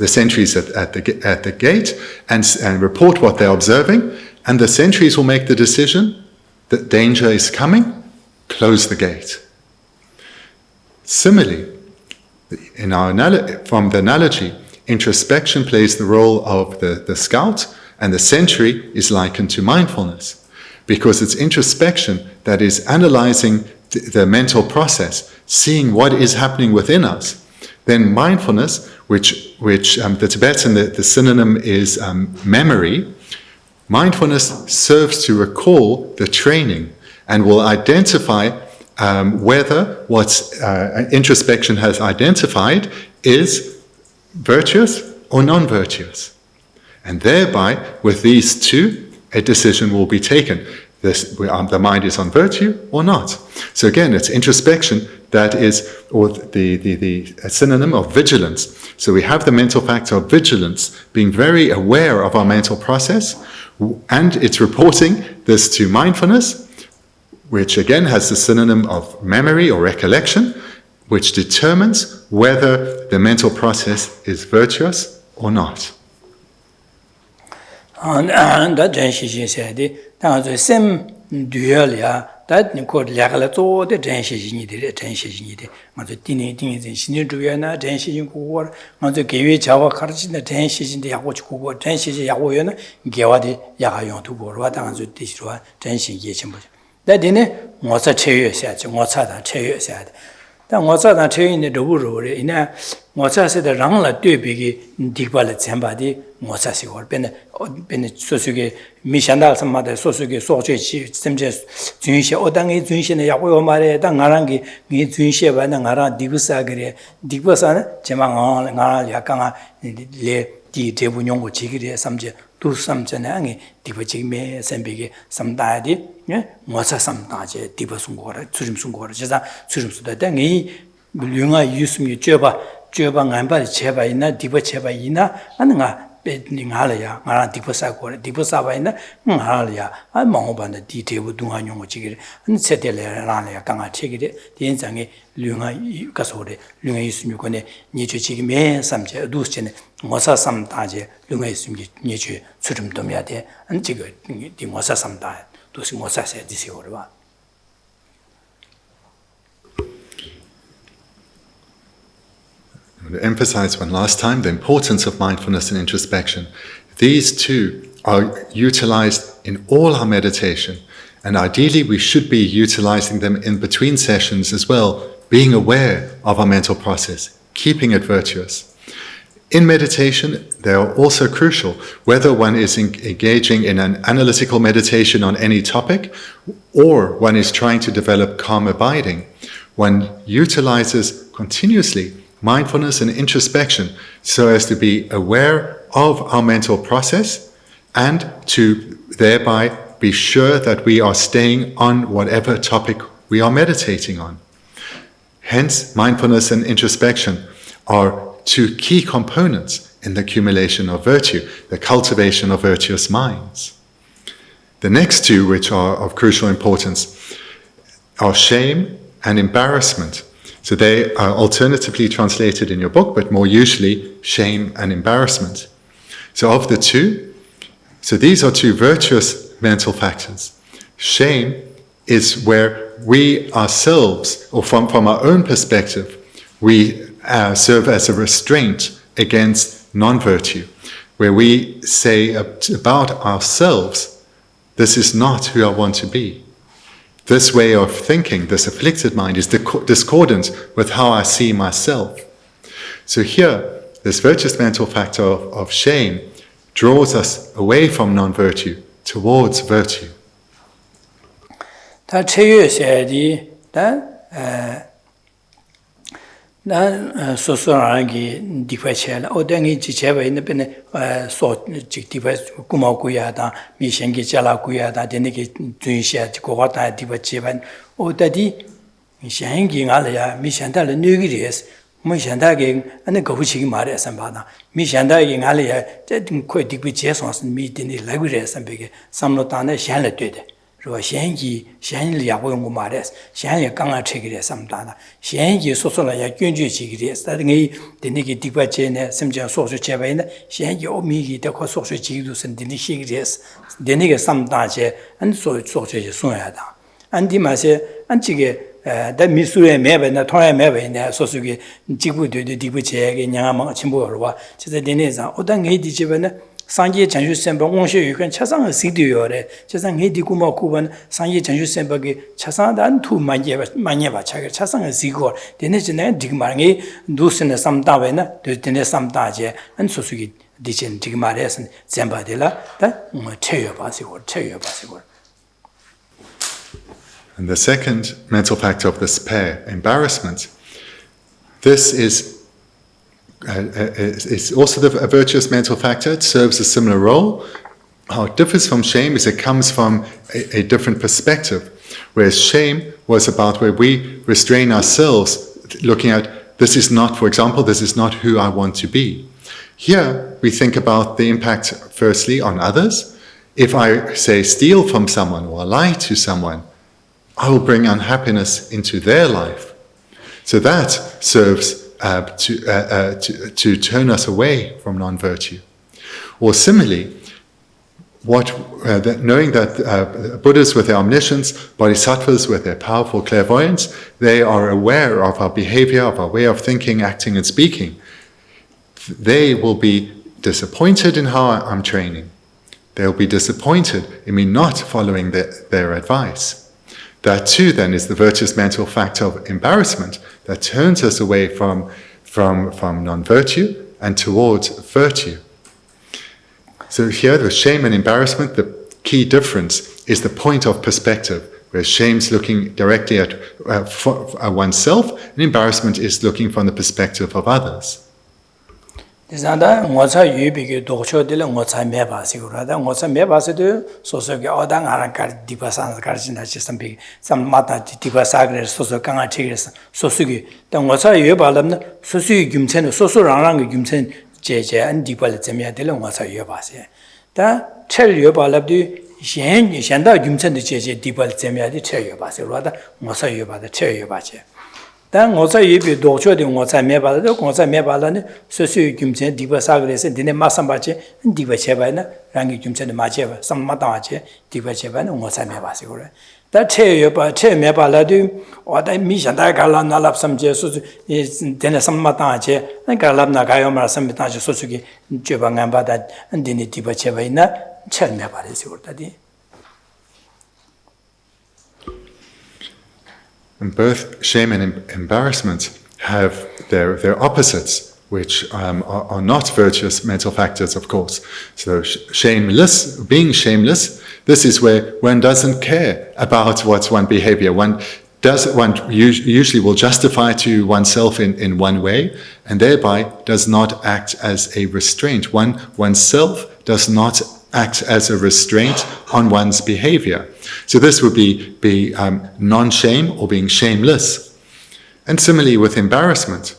sentries at the gate and report what they're observing, and the sentries will make the decision that danger is coming, close the gate. Similarly, from the analogy, introspection plays the role of the scout, and the sentry is likened to mindfulness, because it's introspection that is analyzing the mental process, seeing what is happening within us. Then mindfulness, which the Tibetan, the synonym is memory. Mindfulness serves to recall the training and will identify whether what introspection has identified is virtuous or non-virtuous. And thereby, with these two, a decision will be taken. The mind is on virtue or not. So again, it's introspection that is, or the synonym of vigilance. So we have the mental factor of vigilance, being very aware of our mental process, and it's reporting this to mindfulness, which again has the synonym of memory or recollection, which determines whether the mental process is virtuous or not. And that Geshe said, the same dual, that Nicole Lagalato, the Geshe did it, Geshe, on the tiny things in Siniduana, Geshe in Kuor, on the Gavi Java Karjin, the Geshe in the Yawachi Kuor, Geshe Yawoyana, Gawadi Yagayon to Gor, what answered this one, Geshe Yachimbo. That dinner was a chair said, Mozart chair said. Then Mozart and chair in the Duru, in a Mozart said the Rangla do big Digwal somebody, Mozart or Ben Sosuke, Mishandal, some mother, Sosuke, Sochi, Simjes, Zunsha, Odangi, Zunsha, Yawo Mare, Dangarangi, Zunsha, Nangara, Digusagre, Digusan, Chemang, Nara, Yakanga, Le, Di Tebunyon, Chigri, Samje. Do some Janang, Dipachime, Sembige, some daddy, Mosa some Daje, Dipasungora, Turim Sungora, Jasa, Turim Sudangi, Lunga use me Juba, Ngamba, Cheba ina, Dipa Cheba ina, and Bedding Halia, Mara Dipasakor, Dipasavaina, Halia, and Mongoban, the detail with Dungan Chigri, and Settle Rania, Kanga Chigri, the Ensangi, Lunga Casode, Lunga use Mukone, Nichu Chigme, Samche, Duschen. Mosa some daje, Lunga is Nichu, Sutum Domiate, and Tigger, the Mosa some diet, to see Mosa said this order. To emphasize one last time the importance of mindfulness and introspection. These two are utilized in all our meditation, and ideally we should be utilizing them in between sessions as well, being aware of our mental process, keeping it virtuous. In meditation, they are also crucial, whether one is engaging in an analytical meditation on any topic, or one is trying to develop calm abiding. One utilizes continuously mindfulness and introspection so as to be aware of our mental process and to thereby be sure that we are staying on whatever topic we are meditating on. Hence, mindfulness and introspection are two key components in the accumulation of virtue, the cultivation of virtuous minds. The next two, which are of crucial importance, are shame and embarrassment. So they are alternatively translated in your book, but more usually shame and embarrassment. So of the two, so these are two virtuous mental factors. Shame is where we ourselves, or from our own perspective, we serve as a restraint against non-virtue, where we say about ourselves, this is not who I want to be. This way of thinking, this afflicted mind, is discordant with how I see myself. So here, this virtuous mental factor of shame draws us away from non-virtue towards virtue. 다 체유에 나 소소하게 디파체라 오당이 지체바 있는 빈에 소 디파 구마고야다 미생기 잘라고야다 되는게 주의시야 고가다 디바체반 오다디 미생기 알아야 미생달의 누기리스 미생다게 안에 거부치기 말해서 봐다 미생다게 알아야 저 거의 디비체선스 미디니 라그레스 베게 삼로단에 샹을 되대 说先以也不用我买的，先也刚刚吃个什么大的，先以说了也根据这个的，但是你的那个地方界呢，什么叫说出这边呢？先有米的可说出几度是的那些个的那个什么大些，俺说出去送下的，俺的嘛些，俺这个但秘书也买本的，同样买本的，说出个几乎对地方界个娘们全部了吧，就在的那上，我当俺的这边呢。 상계 전주 셈바 온시 유간 차상을 시디요래 차상 해디고 먹고번 상계 전주 셈바게 차상단 투 많이 차게 차상을 시고 되네지네 디그마랑이 누스네 삼다베나 되네 삼다제 안 소수기 디진 디그마레스 셈바데라 다 체여 봐시고. And the second mental factor of despair, embarrassment. This is it's also a virtuous mental factor. It serves a similar role. How it differs from shame is it comes from a different perspective. Whereas shame was about where we restrain ourselves, looking at this is not, for example, this is not who I want to be. Here we think about the impact firstly on others. If I say steal from someone or lie to someone, I will bring unhappiness into their life. So that serves to turn us away from non-virtue. Or similarly, knowing that Buddhas with their omniscience, Bodhisattvas with their powerful clairvoyance, they are aware of our behavior, of our way of thinking, acting and speaking. They will be disappointed in how I'm training. They'll be disappointed in me not following their advice. That too then is the virtuous mental factor of embarrassment that turns us away from non-virtue and towards virtue. So here with shame and embarrassment, the key difference is the point of perspective, where shame's looking directly at oneself and embarrassment is looking from the perspective of others. Desanda ngocha yubi docho dile ngocha me ba sigurada ngocha me ba se de soso ge odang aran kar dipasan kar jina chisam bi sam mata dipasa gre soso kanga chigres soso ge da ngocha yu ba lam soso gyumchen soso rang ge gyumchen je an dipal zemya dile ngocha yu ba se da chel yu ba lab du shen da gyumchen de je dipal zemya de chel yu ba se ro da ngocha yu ba de chel yu ba je 단 ngoza yebi docho de ngoza meba de ngoza meba la ne sosu gyumchen diba sagres dine masamba che diba cheba na rangi gyumchen de mache ba samma ta che diba cheba na ngoza meba sigore da che yoba che meba la de oda mi shanda gala na lap samje sosu dine samma ta che na gala na ga yomra samma ta che sosu gi cheba ngamba da dine diba cheba na che meba de sigore da di. And both shame and embarrassment have their opposites, which are not virtuous mental factors, of course. So being shameless, this is where one doesn't care about what's one's behavior. One usually will justify to oneself in one way, and thereby does not act as a restraint. Oneself does not act as a restraint on one's behavior. So this would be non-shame or being shameless. And similarly with embarrassment,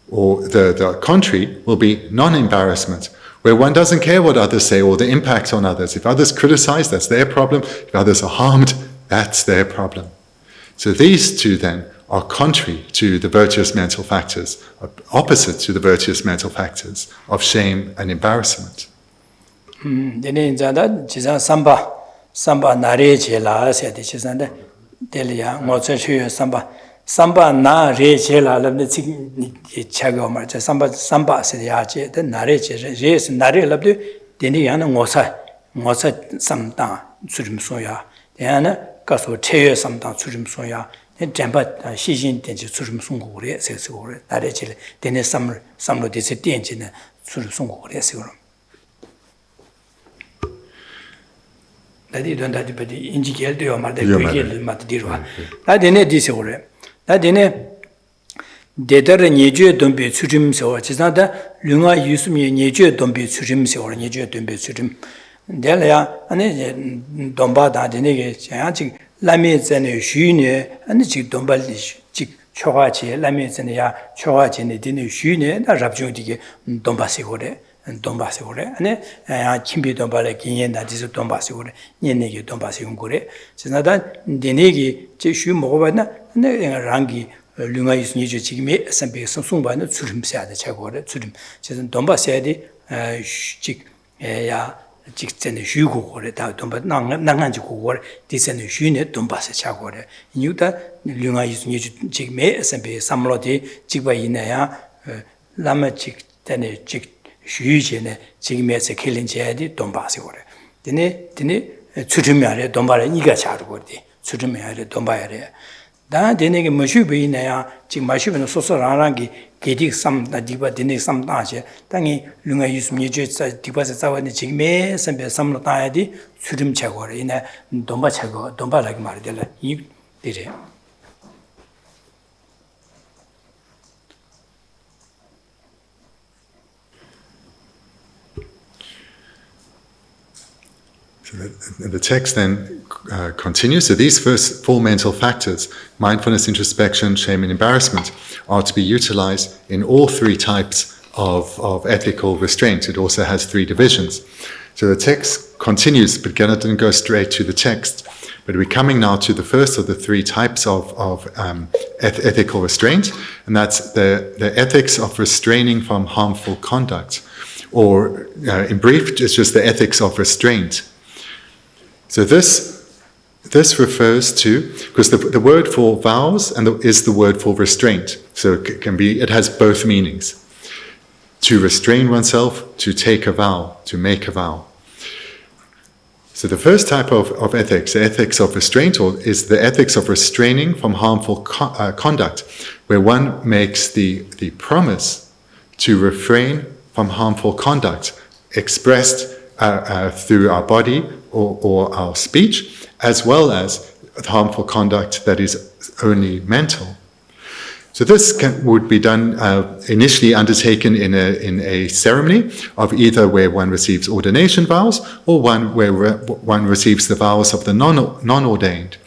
or the contrary will be non-embarrassment, where one doesn't care what others say or the impact on others. If others criticize, that's their problem. If others are harmed, that's their problem. So these two then are contrary to the virtuous mental factors, opposite to the virtuous mental factors of shame and embarrassment. Dene zada jiza samba nare che la se de chisande delia ngoche chu samba na re che la la ne chi chago ma che samba se ya che de nare che re se nare la de dene yana ngosa samda churim so ya yana ka so che samda churim so ya ne jamba xi xin den che churim song go re se se go re nare che dene samlo de se den che ne churim song go re se go. That you don't have to indicate your mother, Madirwa. That in a disorder. That in a Data Niju don't be Surim so, it is not that Lunga use me Niju don't be Surim so or Niju don't be Surim. Delia and Dombada, the Nigga, Lamits and Shune, and the Chick Dombalish, Chick Choachi, Lamits and Ya, Choachi, and the dinner Shune, and Rapjuti, Dombasicore, and Dombasicore, and Kimbi Dombala Kin, that is a Dombasicore, Yenegi Dombasicure. It's not that the Negi, Chishu Movana, and the Rangi. Lunga is new Chigme, some big Sumba, no Surim said the Chagore, Surim. Says Domba said, Chick, ya, Chicks and the Shugo or the Domba, Nanganju war, this and the Shune, Dombas Chagore. In Utah, Lunga is new Chigme, some big Samloti, Chigba Inaya, Lama Chick, then a Chick Shuj and Chigme, a killing Jadi, Dombasiore. Dine, Tsutumare, Domba, Niga Chagore, Tsutumare, Domba. Da denege mashubi na ya ji mashubi no soso rangi gedik sam da diba denek sam da che 당이 lunga yusmi je diba sa zawa ni jigme sambe samlo da ya di surim chagore ina domba chago domba lagi mar dela I dire. So the text then continues. So these first four mental factors, mindfulness, introspection, shame, and embarrassment, are to be utilized in all three types of ethical restraint. It also has three divisions. So the text continues, but Gyana didn't go straight to the text. But we're coming now to the first of the three types of ethical restraint, and that's the ethics of restraining from harmful conduct. Or, in brief, it's just the ethics of restraint. So this refers to, because the word for vows is the word for restraint. So it has both meanings. To restrain oneself, to take a vow, to make a vow. So the first type of ethics, the ethics of restraint, is the ethics of restraining from harmful conduct, where one makes the promise to refrain from harmful conduct, expressed through our body or our speech, as well as harmful conduct that is only mental. So this would be done initially undertaken in a ceremony of either where one receives ordination vows or one where one receives the vows of the non-ordained.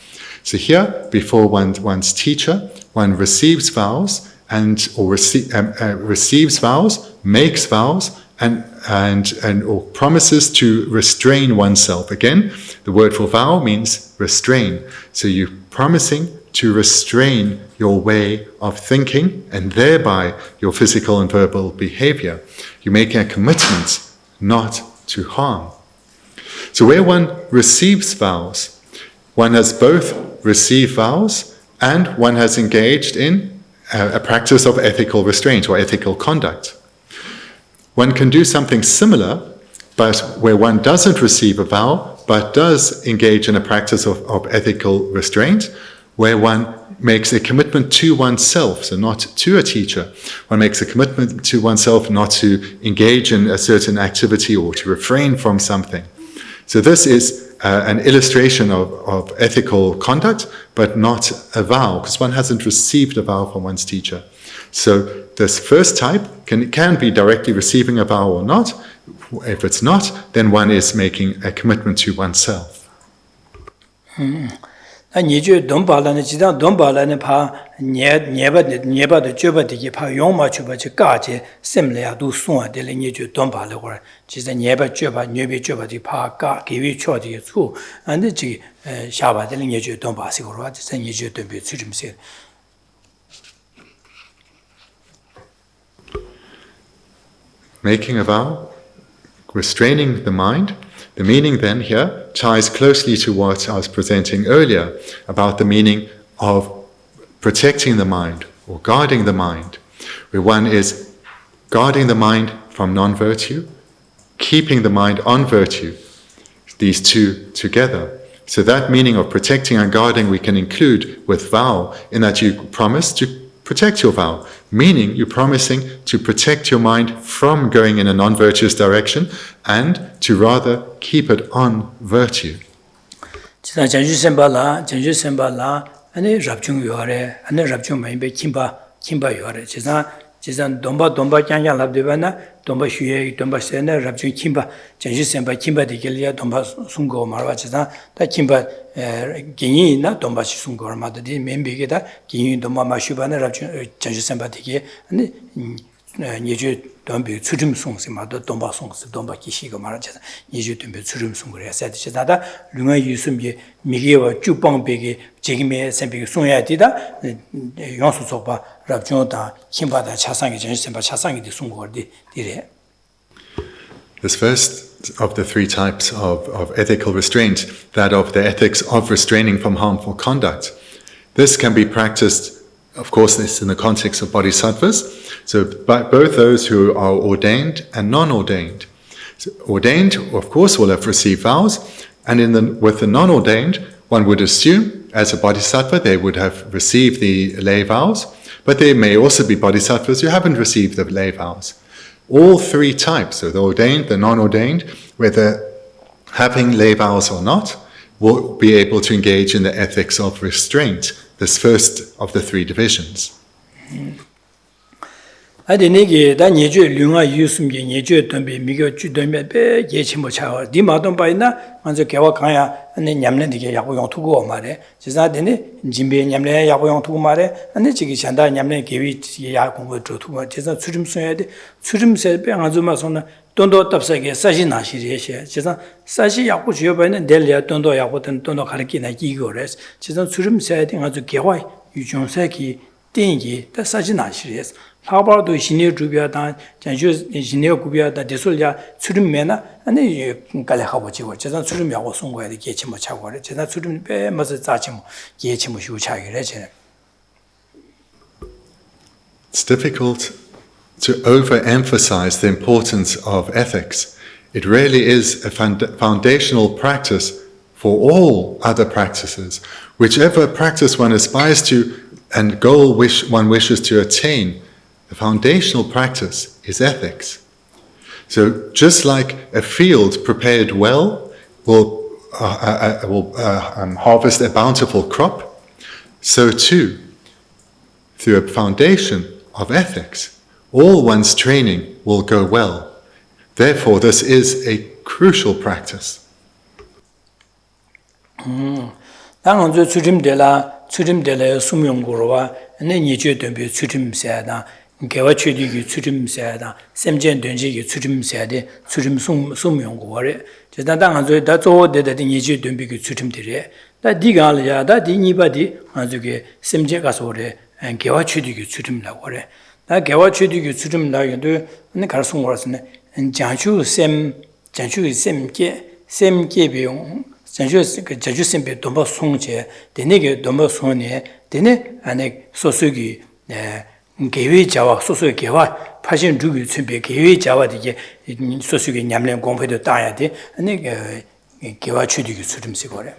So here, before one's teacher, one receives vows receives vows, makes vows, or promises to restrain oneself. Again, the word for vow means restrain. So you're promising to restrain your way of thinking and thereby your physical and verbal behavior. You're making a commitment not to harm. So where one receives vows, one has both received vows and one has engaged in a practice of ethical restraint or ethical conduct. One can do something similar, but where one doesn't receive a vow, but does engage in a practice of ethical restraint, where one makes a commitment to oneself, so not to a teacher. One makes a commitment to oneself not to engage in a certain activity or to refrain from something. So this is an illustration of ethical conduct, but not a vow, because one hasn't received a vow from one's teacher. So this first type can be directly receiving a vow or not. If it's not, then one is making a commitment to oneself. Niju Dombalana Jida Dombalana Pa Neba the Juba de Pa Yoma Chuba Chikaje, Semlea do Sua de Niju Dombala, or she's a Neba Juba, Nubi Juba de Pa Ga, Givi Chodi at school, and the G Shaba de Niju Dombasi, or what is a Niju to be Sudim said. Making a vow, restraining the mind. The meaning then here ties closely to what I was presenting earlier about the meaning of protecting the mind or guarding the mind, where one is guarding the mind from non-virtue, keeping the mind on virtue, these two together. So that meaning of protecting and guarding we can include with vow, in that you promise to protect your vow, meaning you're promising to protect your mind from going in a non-virtuous direction and to rather keep it on virtue. 지난 전주 semba 아니 rabjung 요래 아니 rabjung 마이베 kimba 요래 지난 domba 짱짱 lab데바나 domba 슈에 domba 세나 rabjung kimba 전주 semba kimba 디겔리아 domba 숭고 말와 지난 다 kimba 기니나 domba 숭고 마드디 멤비게다 기니 domba 마슈바나 rabjung 전주 semba 디게 아니 예주 dombi 추림 송세마도 domba 송세 domba 기시가 말하잖아 예주 dombi 추림 송을 해야 되잖아 룽아 유숨이 미게와 주방베게 제기메 셈비 송해야 되다 용수 속바 랍종다 힘바다 차상이 전심바 차상이 송거디 디래. This first of the three types of ethical restraint, that of the ethics of restraining from harmful conduct. This can be practiced, of course, this in the context of bodhisattvas. So by both those who are ordained and non-ordained. So ordained, of course, will have received vows, and with the non-ordained, one would assume, as a bodhisattva, they would have received the lay vows, but they may also be bodhisattvas who haven't received the lay vows. All three types, so the ordained, the non-ordained, whether having lay vows or not, will be able to engage in the ethics of restraint, this first of the three divisions. 아디네게 다 예주 륜아 유숨게 예주 덤비 미겨 주덤에 배 예치모 차와 디마돈 바이나 먼저 개와 강야 아니 냠내디게 야고용 투고 말에 지사데네 진베 냠내 야고용 투고 말에 아니 지기 잔다 냠내 개위 야공고 투고 지사 추림서야 돼 추림세 병아주마서나 돈도 답사게 사시 나시리에 지사 사시 야고 주여 바이는 델리아 돈도 야고든 돈도 가르키나 이거래 지사 추림세 돼 아주 개와 유종세기 땡기 다 사시 나시리에 하바도 신의 주비하다 전주 신의 구비하다 대솔야 수림매나 아니 갈래하고 지고 제가 수림하고 송고야 되게 치모 차고 그래 제가 수림 빼 맞아 자치모 예치모 휴차기래 제. It's difficult to overemphasize the importance of ethics. It really is a foundational practice for all other practices. Whichever practice one aspires to and goal one wishes to attain, the foundational practice is ethics. So just like a field prepared well will harvest a bountiful crop, so too, through a foundation of ethics, all one's training will go well. Therefore, this is a crucial practice. 당은 추림되라 수명고로와 내니죄된비 추림세다 개와 취득이 추림세다 샘전 된지기 추림세다 추림 수명고래 제가 당한저 다 조대대 니죄된비 추림들이 다 디가려야 다 디니바디 아주게 샘제 가서래 개와 취득이 추림라고 그래 다 개와 취득이 추림라기도 내 가르송고라서네 장주 샘게 비용 자주 샘비 domba 송제 되네게 domba 송네 되네 안에 소수기 개위 자와 소수의 개와 파신 주기 준비 개위 자와 되게 소수기 냠len 공부도 따야 돼 아니 개와 취득이 수름시 거래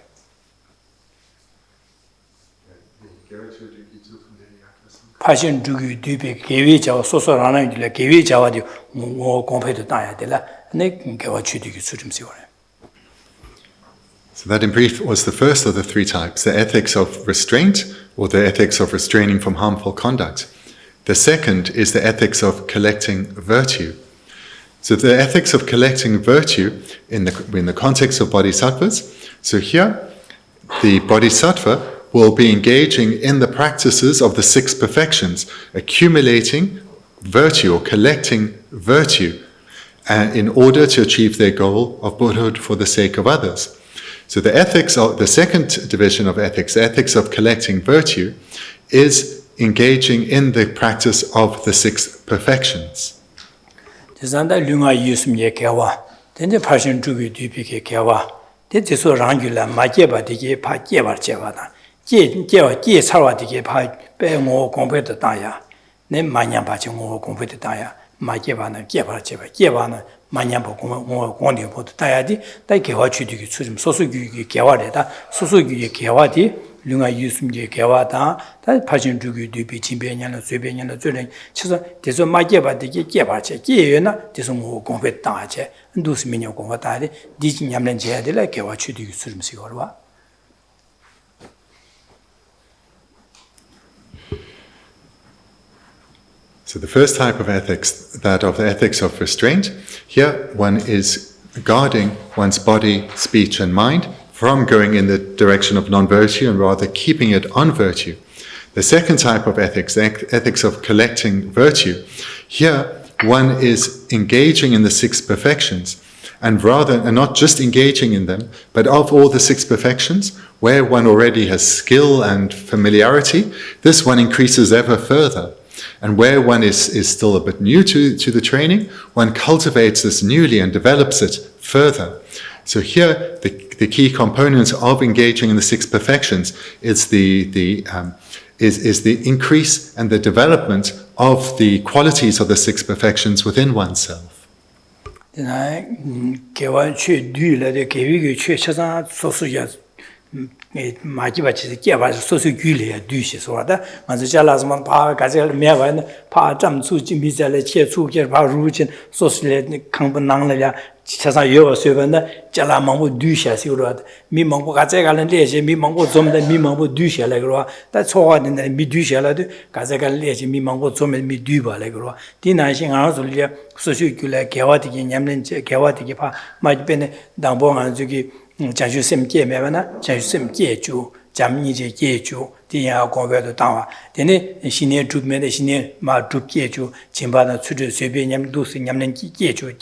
파신 주기 뒤에 개위 자와 소소라는 길 개위 자와디 뭐 공부도 따야 되라 아니 개와 취득이 수름시 거래. So that in brief was the first of the three types, the ethics of restraint or the ethics of restraining from harmful conduct. The second is the ethics of collecting virtue. So the ethics of collecting virtue in the context of bodhisattvas. So here, the bodhisattva will be engaging in the practices of the six perfections, accumulating virtue or collecting virtue in order to achieve their goal of Buddhahood for the sake of others. So the second division of ethics, the ethics of collecting virtue, is engaging in the practice of the six perfections. 마냐보 공원이 보도 따야지 다 개화 취득이 수좀 소수규기 개화래다 소수규기 개화디 륜아 유숨게 개화다 다 파신 주기 뒤비 진변년의 쇠변년의 쇠는 쳐서 대서 마게바디게 개바체 개여나 대서 뭐 공부 따제 누스미녀 공부 따리 디진 냠는 제야들 개화 취득이 수좀 시거와 So the first type of ethics, that of the ethics of restraint, here one is guarding one's body, speech and mind from going in the direction of non-virtue and rather keeping it on virtue. The second type of ethics, the ethics of collecting virtue, here one is engaging in the six perfections, and not just engaging in them, but of all the six perfections, where one already has skill and familiarity, this one increases ever further. And where one is still a bit new to the training, one cultivates this newly and develops it further. So here, the key component of engaging in the six perfections is the increase and the development of the qualities of the six perfections within oneself. 마지막에 깨봐서 소수 규례야 뒤시 소하다 먼저 잘라서만 바 가지를 매번 파점 수지 미자래 체수게 바 루진 소수래 강분낭래야 지차사 여어서번다 잘라망고 뒤시하시로다 미망고 가져가는 레지 미망고 좀더 미망고 뒤시하래 그러와 다 소화된다 미 뒤시하라도 가져갈 레지 미망고 좀더 미 뒤바래 그러와 디나신 알아서리야 소수 규례 개화되게 냠는 개화되게 파 마지변에 당봉한 저기 자주 셈게 매번나 자주 셈게 주 잠니제 게주 디야 공부도 당와 되네 신의 주면에 신의 마 주게주 진바나 수주 세변냠 도스 냠는 게주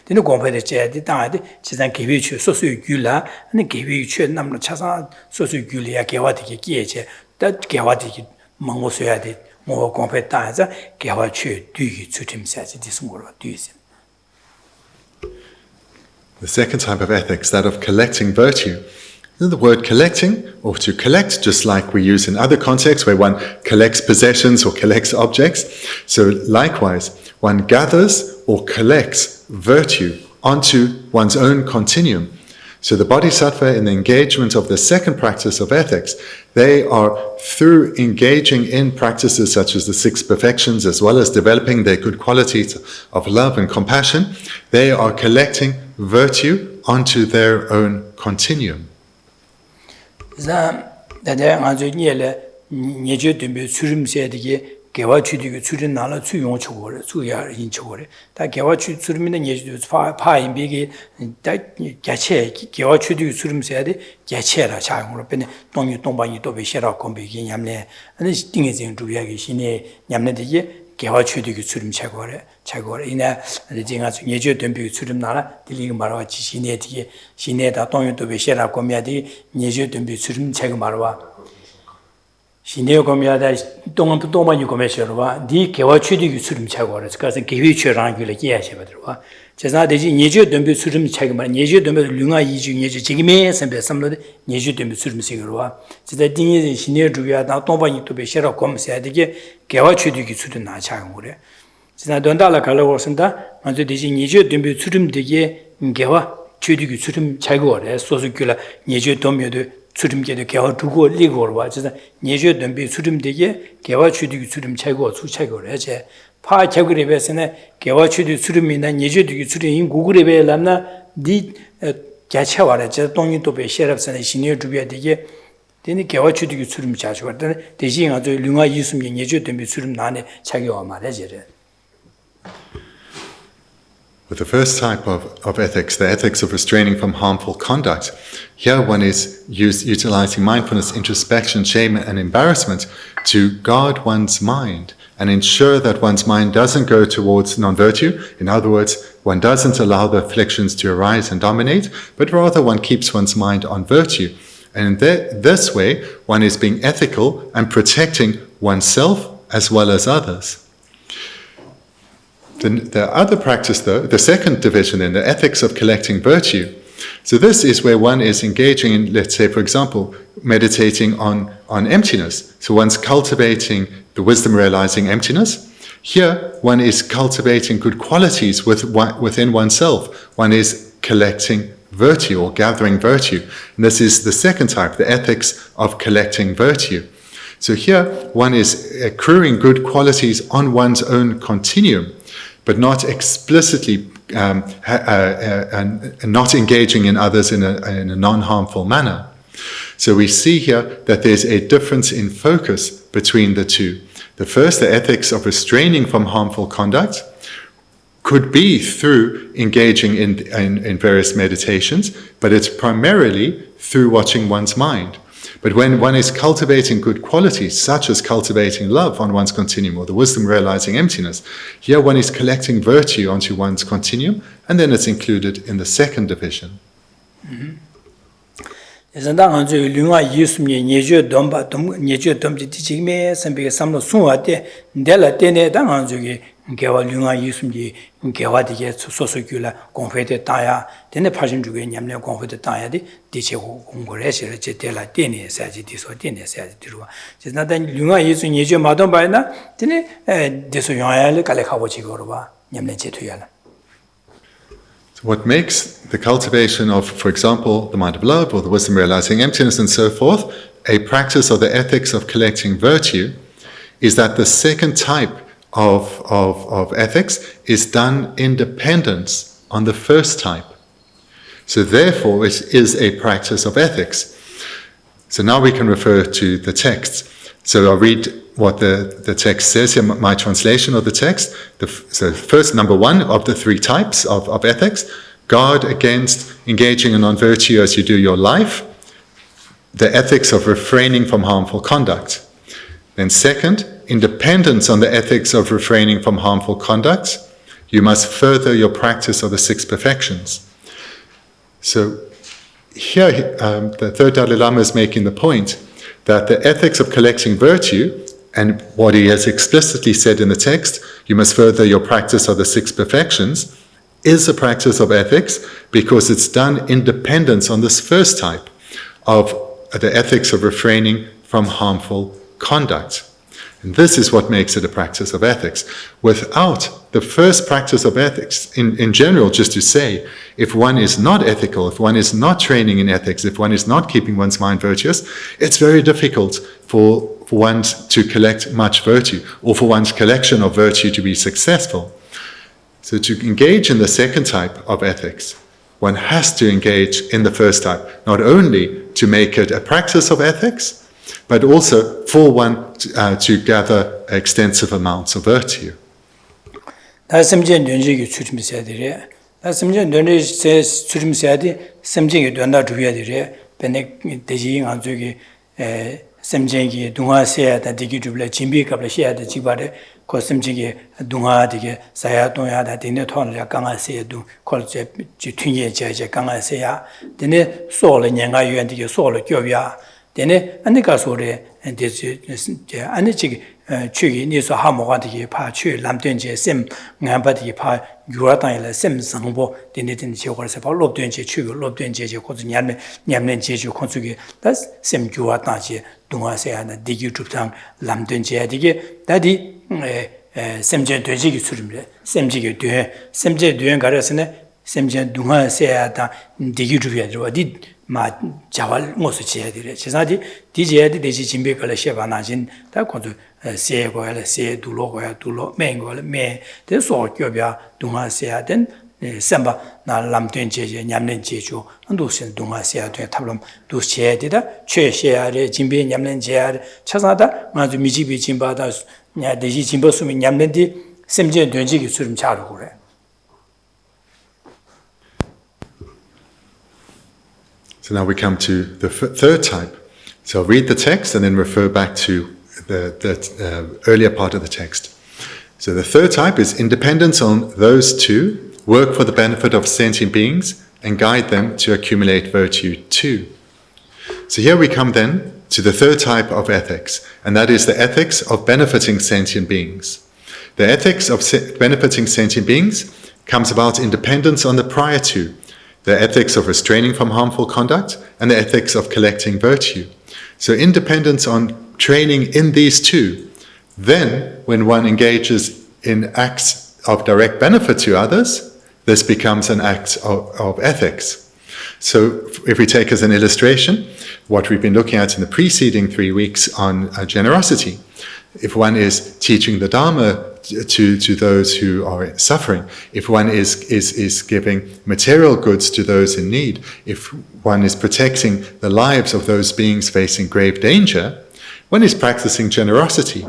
되네 공부도 제야디 당아디 지상 개위추 소수 규라 아니 개위추 남로 차사 소수 규리야 개화되게 게제 다 개화되게 망고서야 돼 뭐 공부 따서 개화추 뒤 주팀사지 디스모로 뒤세. The second type of ethics, that of collecting virtue. The word collecting, or to collect, just like we use in other contexts where one collects possessions or collects objects. So likewise, one gathers or collects virtue onto one's own continuum. So the bodhisattva, in the engagement of the second practice of ethics, they are, through engaging in practices such as the six perfections, as well as developing their good qualities of love and compassion, they are collecting virtue onto their own continuum. 개화추디고 추린 나라 추용 초고래 추야 인초고래 다 개화추 추르면 예주 파인비기 다 개체 개화추디고 추름서야 돼 개체라 자용으로 변에 동유 동방이 또 베시라 공비기 냠네 아니 띵에진 주야기 신에 냠네 되게 개화추디고 추름 최고래 이나 제가 예주 덤비 추름 나라 들리기 말와 지신에 되게 신에다 동유 또 베시라 공미야디 예주 덤비 추름 최고 말와 신의 공미하다 동안이 공매셔와 네 개화 취득이 수름 차고를 그래서 개회 취랑길에 기야셔버들와 제가 되지 예주 덤비 수름 차고 말 예주 덤비 류가 이주 예주 지금에 선배 삼로 예주 덤비 수름 세거와 제가 딩이 신의 주야다 동반이 또 베셔라 공매셔야 되게 개화 취득이 수름 나 차고 그래 제가 돈달라 갈라고 쓴다 먼저 되지 예주 덤비 수름 되게 개화 취득이 수름 차고 그래 소수길에 예주 덤비도 수림계도 개화 두고 리고로 와서 예주 덤비 수림되게 개화 취득 수림 최고 수차고를 해제 파 최고레베스는 개화 취득 수림이나 예주 되게 수림 구글에 람나 디 개차와라 저 동이도 배 셰럽선의 신의 주비야 되게 되니 개화 취득 수림 자주 왔더니 대신 아주 류가 이수면 예주 덤비 수림 나네 차기와 말해제래. With the first type of ethics, the ethics of restraining from harmful conduct, here one is utilizing mindfulness, introspection, shame, and embarrassment to guard one's mind and ensure that one's mind doesn't go towards non-virtue. In other words, one doesn't allow the afflictions to arise and dominate, but rather one keeps one's mind on virtue. And in this way, one is being ethical and protecting oneself as well as others. The other practice, though, the second division in the ethics of collecting virtue. So this is where one is engaging in, let's say, for example, meditating on emptiness. So one's cultivating the wisdom realizing emptiness. Here, one is cultivating good qualities within oneself. One is collecting virtue or gathering virtue. And this is the second type, the ethics of collecting virtue. So here, one is accruing good qualities on one's own continuum, but not explicitly not engaging in others in a non-harmful manner. So we see here that there's a difference in focus between the two. The first, the ethics of restraining from harmful conduct, could be through engaging in various meditations, but it's primarily through watching one's mind. But when one is cultivating good qualities, such as cultivating love on one's continuum, or the wisdom realizing emptiness, here one is collecting virtue onto one's continuum, and then it's included in the second division. Gewa lunga yusumji gewa dige sosokyula konfete taya dene phajim juge nyamle konfete taya di diche gongore shere che tela tene saji diso tene saji dirwa jena dan lunga yisu nyeje madon baina dene deso yale kale khawo chi gorwa nyamle che tuyala. What makes the cultivation of, for example, the mind of love or the wisdom realizing emptiness and so forth, a practice of the ethics of collecting virtue, is that the second type of ethics is done in dependence on the first type. So therefore it is a practice of ethics. So now we can refer to the text. So I'll read what the text says here, my translation of the text. So first, number one of the three types of ethics, guard against engaging in non-virtue as you do your life, the ethics of refraining from harmful conduct. Then second, in dependence on the ethics of refraining from harmful conduct, you must further your practice of the six perfections. So here the third Dalai Lama is making the point that the ethics of collecting virtue, and what he has explicitly said in the text, you must further your practice of the six perfections, is a practice of ethics because it's done in dependence on this first type of the ethics of refraining from harmful conduct. And this is what makes it a practice of ethics. Without the first practice of ethics, in general, just to say, if one is not ethical, if one is not training in ethics, if one is not keeping one's mind virtuous, it's very difficult for one to collect much virtue, or for one's collection of virtue to be successful. So to engage in the second type of ethics, one has to engage in the first type, not only to make it a practice of ethics, but also for one to gather extensive amounts of virtue. Sentient Sentient Semjingi dunga seya da digi jubla jimbi kabla sheya da jigbare ko semjingi dunga dige saya dunga da dine thon ya kanga seya du kol je tunye je kanga seya dine solo nyenga yuan dige solo gyobya dine anika sore de ani chi chugi ni so ha mo ga dige pa chu lam tuen je sem ngamba dige pa yura dan ile sem sangbo dine je ko se pa lob tuen je chu lob tuen je ko nyamne je ju ko su ge da sem gyura dan je dunga seya na digi jubtang lam tuen je dige dadi semje döji gi surimle semje ge semje duen garasene semje dunga seya da digi jubya di 마 자발 모습 지야들이 제사디 디제야디 되지 진비 걸어 셰바나진 다 고도 세고야 세 둘로고야 둘로 맹고야 매 대소 교비야 동아세야 된 셈바 나 람된 제제 냠는 제주 안도신 동아세야 돼 탑럼 도시에디다 최셰야레 진비 냠는 제야 차사다 아주 미지비 진바다 냐 되지 진버스미 냠는디 셈제 된지기 수름 자르고 그래. So now we come to the third type. So I'll read the text and then refer back to the earlier part of the text. So the third type is independence on those two, work for the benefit of sentient beings, and guide them to accumulate virtue too. So here we come then to the third type of ethics, and that is the ethics of benefiting sentient beings. The ethics of benefiting sentient beings comes about in dependence on the prior two, the ethics of restraining from harmful conduct, and the ethics of collecting virtue. So independence on training in these two. Then, when one engages in acts of direct benefit to others, this becomes an act of ethics. So if we take as an illustration what we've been looking at in the preceding 3 weeks on generosity, if one is teaching the Dharma to those who are suffering, if one is giving material goods to those in need, if one is protecting the lives of those beings facing grave danger, one is practicing generosity.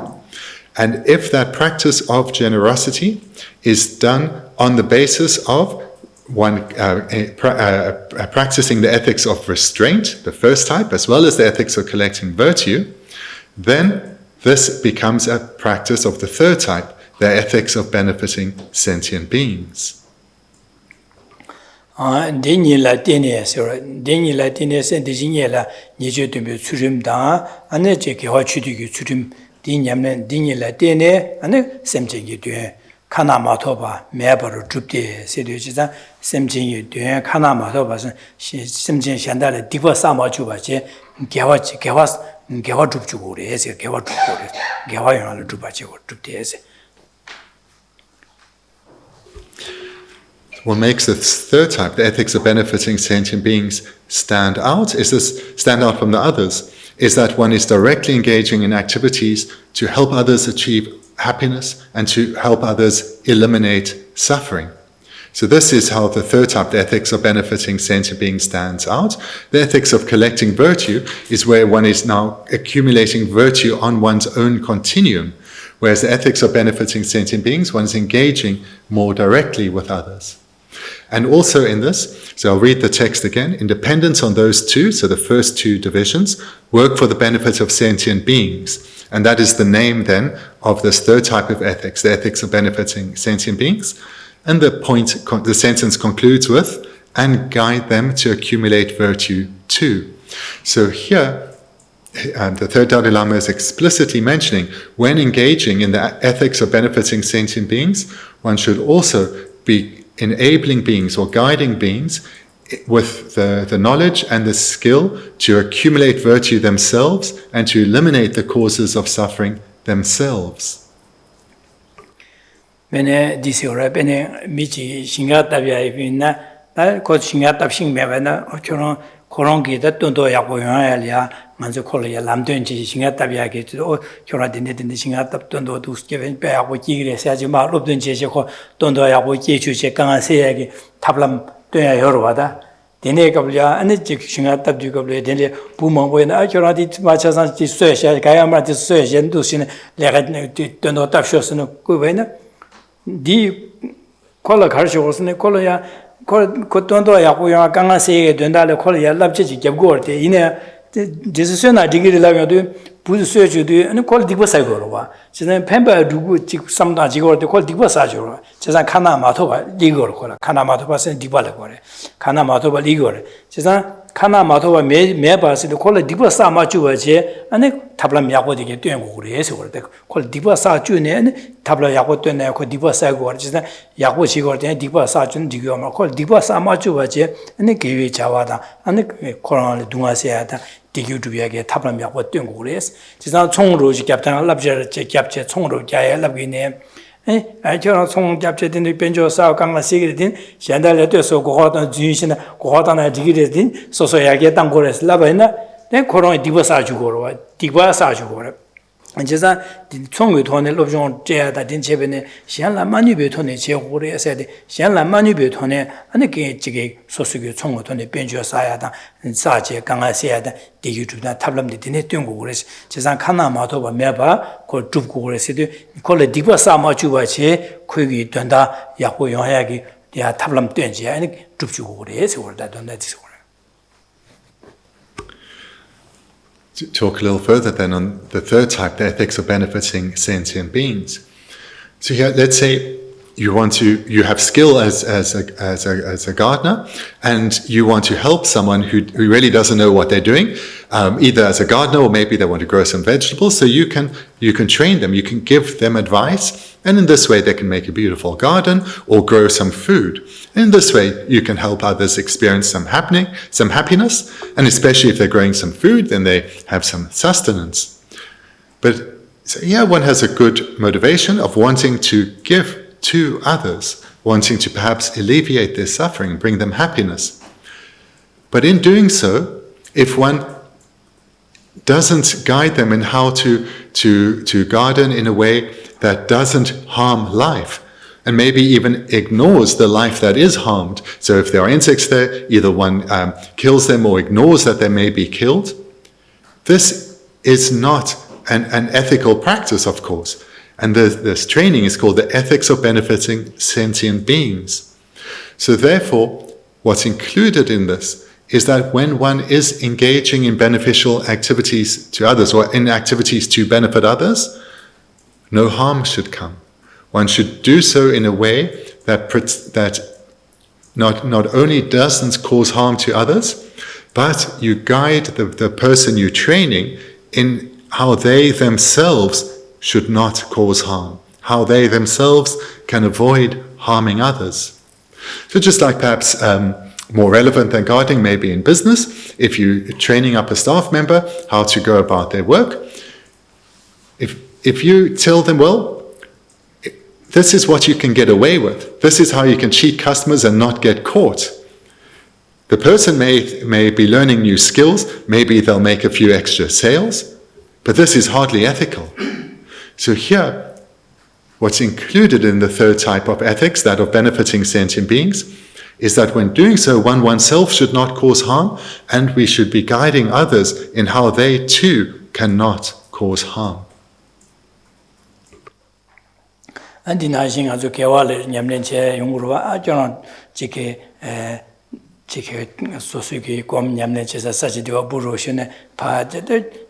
And if that practice of generosity is done on the basis of one practicing the ethics of restraint, the first type, as well as the ethics of collecting virtue, then this becomes a practice of the third type, the ethics of benefiting sentient beings. Deni la tene sura deni la tene sen de jinye la nyeje de surim da ane je ke wa chudi gi surim din yamne deni la tene ane semje gi de kana ma to ba me ba ru jupde se de ji za semje gi de kana ma to ba semje shan da le di ba sa ma ju ba je ge wa jup ju go re se ge wa jup go re ge wa yo la jup ba je go jup de se. What makes the third type, the ethics of benefiting sentient beings, stand out from the others, is that one is directly engaging in activities to help others achieve happiness and to help others eliminate suffering. So this is how the third type, the ethics of benefiting sentient beings, stands out. The ethics of collecting virtue is where one is now accumulating virtue on one's own continuum, whereas the ethics of benefiting sentient beings, one is engaging more directly with others. And also in this, so I'll read the text again, in dependence on those two, so the first two divisions, work for the benefit of sentient beings. And that is the name then of this third type of ethics, the ethics of benefiting sentient beings. And the sentence concludes with, and guide them to accumulate virtue too. So here, the third Dalai Lama is explicitly mentioning, when engaging in the ethics of benefiting sentient beings, one should also be enabling beings or guiding beings with the knowledge and the skill to accumulate virtue themselves and to eliminate the causes of suffering themselves. Bene disora bene michi singa tabya ibina ta ko singa tab sing me bana ochoro korongi da tondo ya ko ya ya manzo khol ya lamden ji singa tabya ge o chora dinde singa tab tondo du ske ben pe ya ko ji sa ji ma lobden je ko tondo ya ko ji chu je kang se ya ge tablam to ya yor wa da dine ka bya ane ji singa tab ju ko le dine bu mong bo na chora di ma cha san ji so ya ga ya ma di so ya jen du sin le ga tondo tab sho sin ko be na di kola 가르쳐 오스네 콜야 코톤도 야고야 강아세게 된다래 콜야 랍치지 geb고르데 이네 제스스나 디기르라고도 부스여주도 아니 콜 디버사고로와 지난 펜바 두고 지 삼다 지고르데 콜 디버사죠 제산 카나 마토바 리고르 콜라 카나 마토바세 디발레 고레 카나 마토바 리고르 제산 카나 마토바 메바스도 콜 디버사 마주와제 아니 탑라 야고디게 됴고 그래서 그래 콜 디버사 주네 탑라 야고 됴네 콜 디버사 고르 제산 야고 지고르데 디버사 준 디고마 콜 디버사 마주와제 아니 게위 자와다 아니 콜을 둥아세야다 디규두비하게 탑람 야고 됴고 그래서 지상 총으로 잡다가 랍제 잡제 총으로 자야 랍기네 저런 총 잡제된 변조 싸우 강가 시기든 현달에 돼서 고하던 주인이나 고하다나 디기든 소소야게 땅고레스 랍이나 내 코로나 디버사 주고로 디버사 주고로 제가 총의 돈을 롭종 제야다 된 제변에 시한라 만유배 돈에 제고를 해야 돼. 시한라 만유배 돈에 아니게 지게 소수교 총의 돈에 변주어 사야다. 사제 강하셔야다. 디유튜브나 탑람데 되네 뜬고 그래서 제가 카나마도 봐 매봐 그 줍고 그래서도 콜레 디버사 마주바체 거기 된다. 약고 영하야기 야 탑람 뜬지 아니 줍주고 그래서 그러다 돈다 지고 To talk a little further then on the third type, the ethics of benefiting sentient beings. So here, let's say you have skill as a gardener, and you want to help someone who really doesn't know what they're doing, either as a gardener or maybe they want to grow some vegetables. So you can train them, you can give them advice, and in this way they can make a beautiful garden or grow some food. And in this way you can help others experience some happiness, and especially if they're growing some food, then they have some sustenance. But so yeah, one has a good motivation of wanting to give to others, wanting to perhaps alleviate their suffering, bring them happiness. But in doing so, if one doesn't guide them in how to garden in a way that doesn't harm life, and maybe even ignores the life that is harmed, so if there are insects there, either one kills them or ignores that they may be killed, this is not an ethical practice, of course. And this training is called the ethics of benefiting sentient beings. So therefore, what's included in this is that when one is engaging in beneficial activities to others, or in activities to benefit others, no harm should come. One should do so in a way that not only doesn't cause harm to others, but you guide the person you're training in how they themselves should not cause harm, how they themselves can avoid harming others. So just like perhaps more relevant than guarding maybe in business, if you're training up a staff member how to go about their work, if you tell them, well, this is what you can get away with, this is how you can cheat customers and not get caught. The person may be learning new skills, maybe they'll make a few extra sales, but this is hardly ethical. So here, what's included in the third type of ethics, that of benefiting sentient beings, is that when doing so, one oneself should not cause harm, and we should be guiding others in how they too cannot cause harm. And in Ajing as a Kewale, Yamlenche, Yungurva, Ajon, Chike, Sosuki, Com, Yamlenche, such a Burushine, Pa,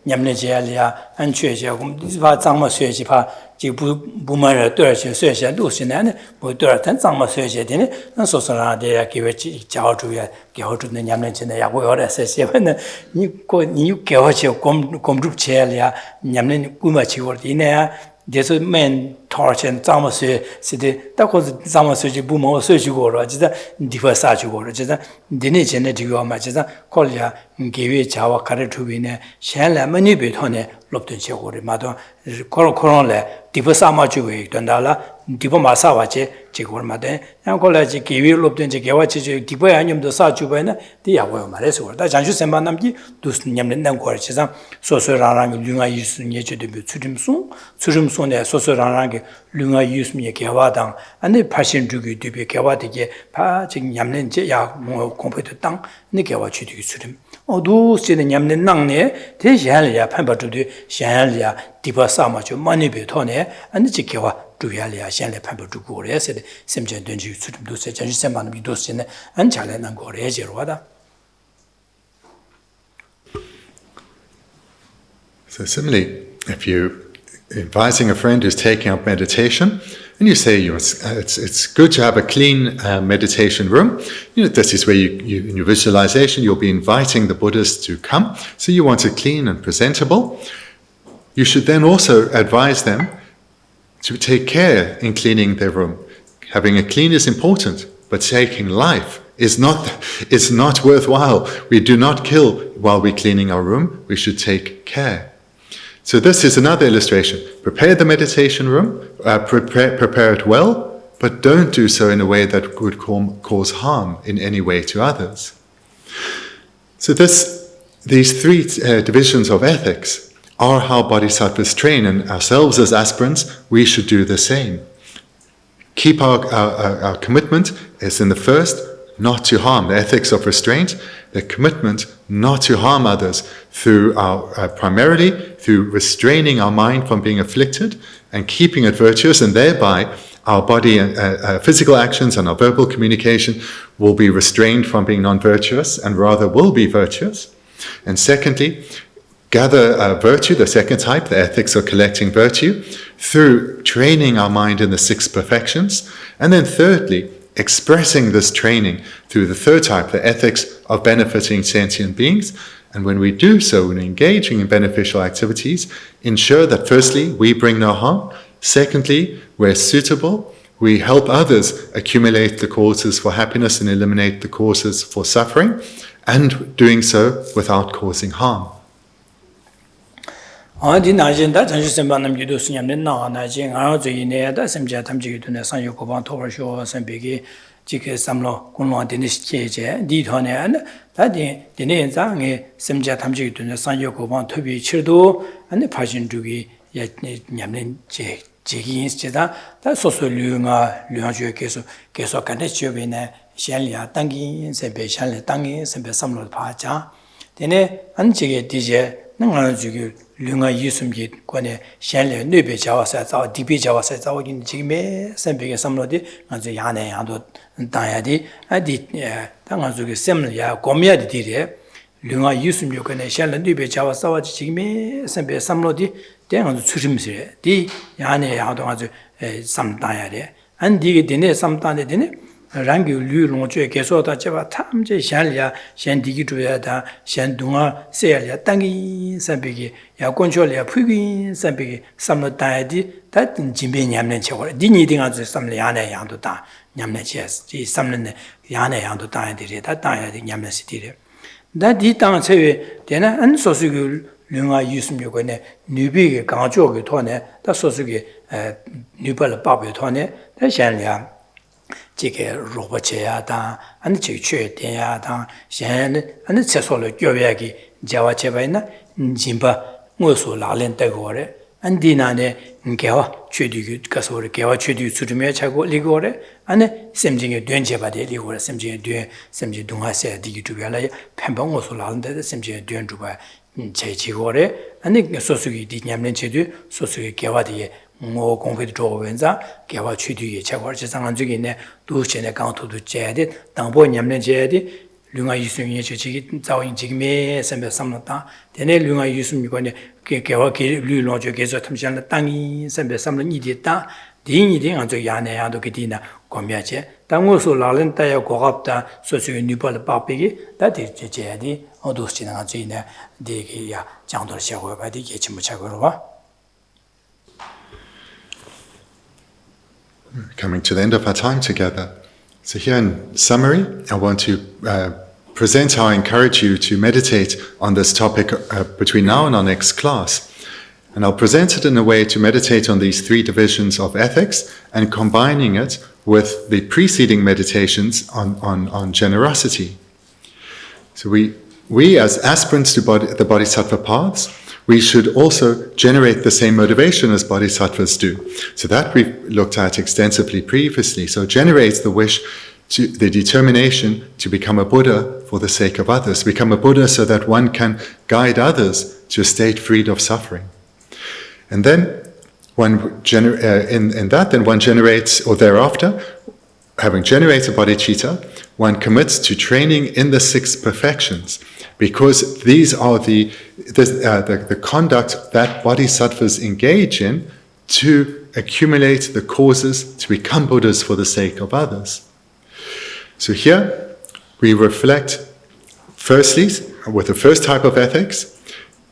Yamlenche Alia, and Church, this was Sama Sujipa, Boomer, Turch, Search, and Lucian, but Dirt and Sama Search, and Sosara, they are given Chao to the Yamlenche, and Yahweh, says, you Kewachi, Com group chair, Yamlen Gumachi, or Dina. There's a man torch and Zamasue, city, that was Zamasue boom or Surgical, or just a different Sajugo, just a dinner genetic or Majeza, Colia, Give Chawa Karetubine, Shala, Manibitone, Lopton Chegori, Madon, Coronle, different Samaju, Dondala, Dipoma Savache, Chegor Made, and College give you Lopton Chegawachi, Dipoanium the Sajubena, the Awa Maresor, that Janju Sembanamji, Dus Yamlen Gorchesa, Sosorang, Lunga use nature to be Surim Sone, Sosorang, Lunga use me a Kawatang, and the passion to be Kawati, Paching Yamlen Jaya, more competent tongue, Nikawachi to Surim. Although sitting Yamlen Nangne, Tishalia, Pampa to the Shalia, Dipa Samacho, Money Betone, and the Chikawa. Yalia, Shanley Pamper to go, said Sentient, don't you do such a Seman Bidosine and Challenge and go, Rada. So similarly, if you're advising a friend who's taking up meditation, and you say it's good to have a clean meditation room, this is where you in your visualization, you'll be inviting the Buddhists to come, so you want it clean and presentable. You should then also advise them to take care in cleaning their room. Having it clean is important, but taking life is not worthwhile. We do not kill while we're cleaning our room. We should take care. So this is another illustration. Prepare the meditation room, prepare it well, but don't do so in a way that would cause harm in any way to others. So these three divisions of ethics are how bodhisattvas train, and ourselves as aspirants, we should do the same. Keep our commitment as in the first, not to harm, the ethics of restraint, the commitment not to harm others through primarily through restraining our mind from being afflicted and keeping it virtuous, and thereby our body and physical actions and our verbal communication will be restrained from being non-virtuous and rather will be virtuous. And secondly, gather virtue, the second type, the ethics of collecting virtue, through training our mind in the six perfections. And then thirdly, expressing this training through the third type, the ethics of benefiting sentient beings. And when we do so, when engaging in beneficial activities, ensure that firstly, we bring no harm. Secondly, where suitable, we help others accumulate the causes for happiness and eliminate the causes for suffering, and doing so without causing harm. Di Najin, that I Sembanam Yudusiam, Najin, Arzoine, that's some Jatamji to Nasan Tower Show, some biggie, Chike Samlo, Kunwa Denis Cheje, Ditone, that the name Zangi, some Jatamji to Nasan Yokoban to be Chirdo, and the Passion Dugi, yet Yamlin Jigins Cheda, that's also Lunga, Lunga Keso, Keso Kanechuine, Shanlia, Tangi, Sempe Shanli Tangi, Sempe Samlo Pacha. Then Anchige DJ nanga jugi lunga yusumji kone shenle nube jawasa za dibi jawasa za yin jigme sembege samlodi ngazu yane yando dayadi adi tanga jugi semle ya gomya di dire lunga yusumji kone shenle nube jawasa wa jigme sembe samlodi denga churimse di yane yando ngazu samdayare 안디게 되네 삼단에 되네 랑기 류롱주에 계속다 제가 탐제 샬야 셴디기 주야다 셴둥아 세야야 땅이 삼비기 야권절이야 푸기 삼비기 삼노다야디 다든 진배 냠는 저거 니니딩아즈 삼내 야네 양도다 냠네 제스 이 삼는 야네 양도 다야들이 다 다야디 냠네시디레 다디 땅 세외 되나 안 소수기 류가 유스미고네 뉴비게 강조게 토네 다 소수기 뉴발 바베 토네 다 샬야 지게 로버체야다 아니 최최대야다 셴 아니 채소를 교배하기 자와 제바이나 진바 무엇을 라렌다고래 안디나네 개와 최디기 가서를 개와 최디 수르며 차고 리고래 아니 샘징에 된 제바데 리고래 샘징에 된 샘지 동화세 디기 주변에 펜방어서 라렌데 샘징에 된 주바 제지고래 아니 소수기 디냠는 제도 소수기 개와디에 뭐 공부도 좋아venza 개와 취뒤에 차고 지상한 적이 있네 두전에 강토도 제야돼 당보 냠는 제야돼 류가 유승이 저기 자원 지금에 선배 삼는다 되네 류가 유승이거네 개와 류로저 계속 탐시하는 땅이 선배 삼는 이디다 디니딩 안저 야네야도 그디나 고미야제 당고서 라렌다야 고갑다 소수의 뉴발 바비기 다디 제제야디 어두스지나 가지네 디기야 장도를 시작하고 바디 예침을 차고로 봐 Coming to the end of our time together. So here in summary, I want to present how I encourage you to meditate on this topic between now and our next class. And I'll present it in a way to meditate on these three divisions of ethics and combining it with the preceding meditations on generosity. So we as aspirants to the Bodhisattva paths, we should also generate the same motivation as bodhisattvas do. So that we've looked at extensively previously. So generates the wish, the determination to become a Buddha for the sake of others. Become a Buddha so that one can guide others to a state freed of suffering. And then one generates, or thereafter, having generated bodhicitta, one commits to training in the 6 perfections, because these are the conduct that bodhisattvas engage in to accumulate the causes to become Buddhas for the sake of others. So here we reflect, firstly, with the first type of ethics,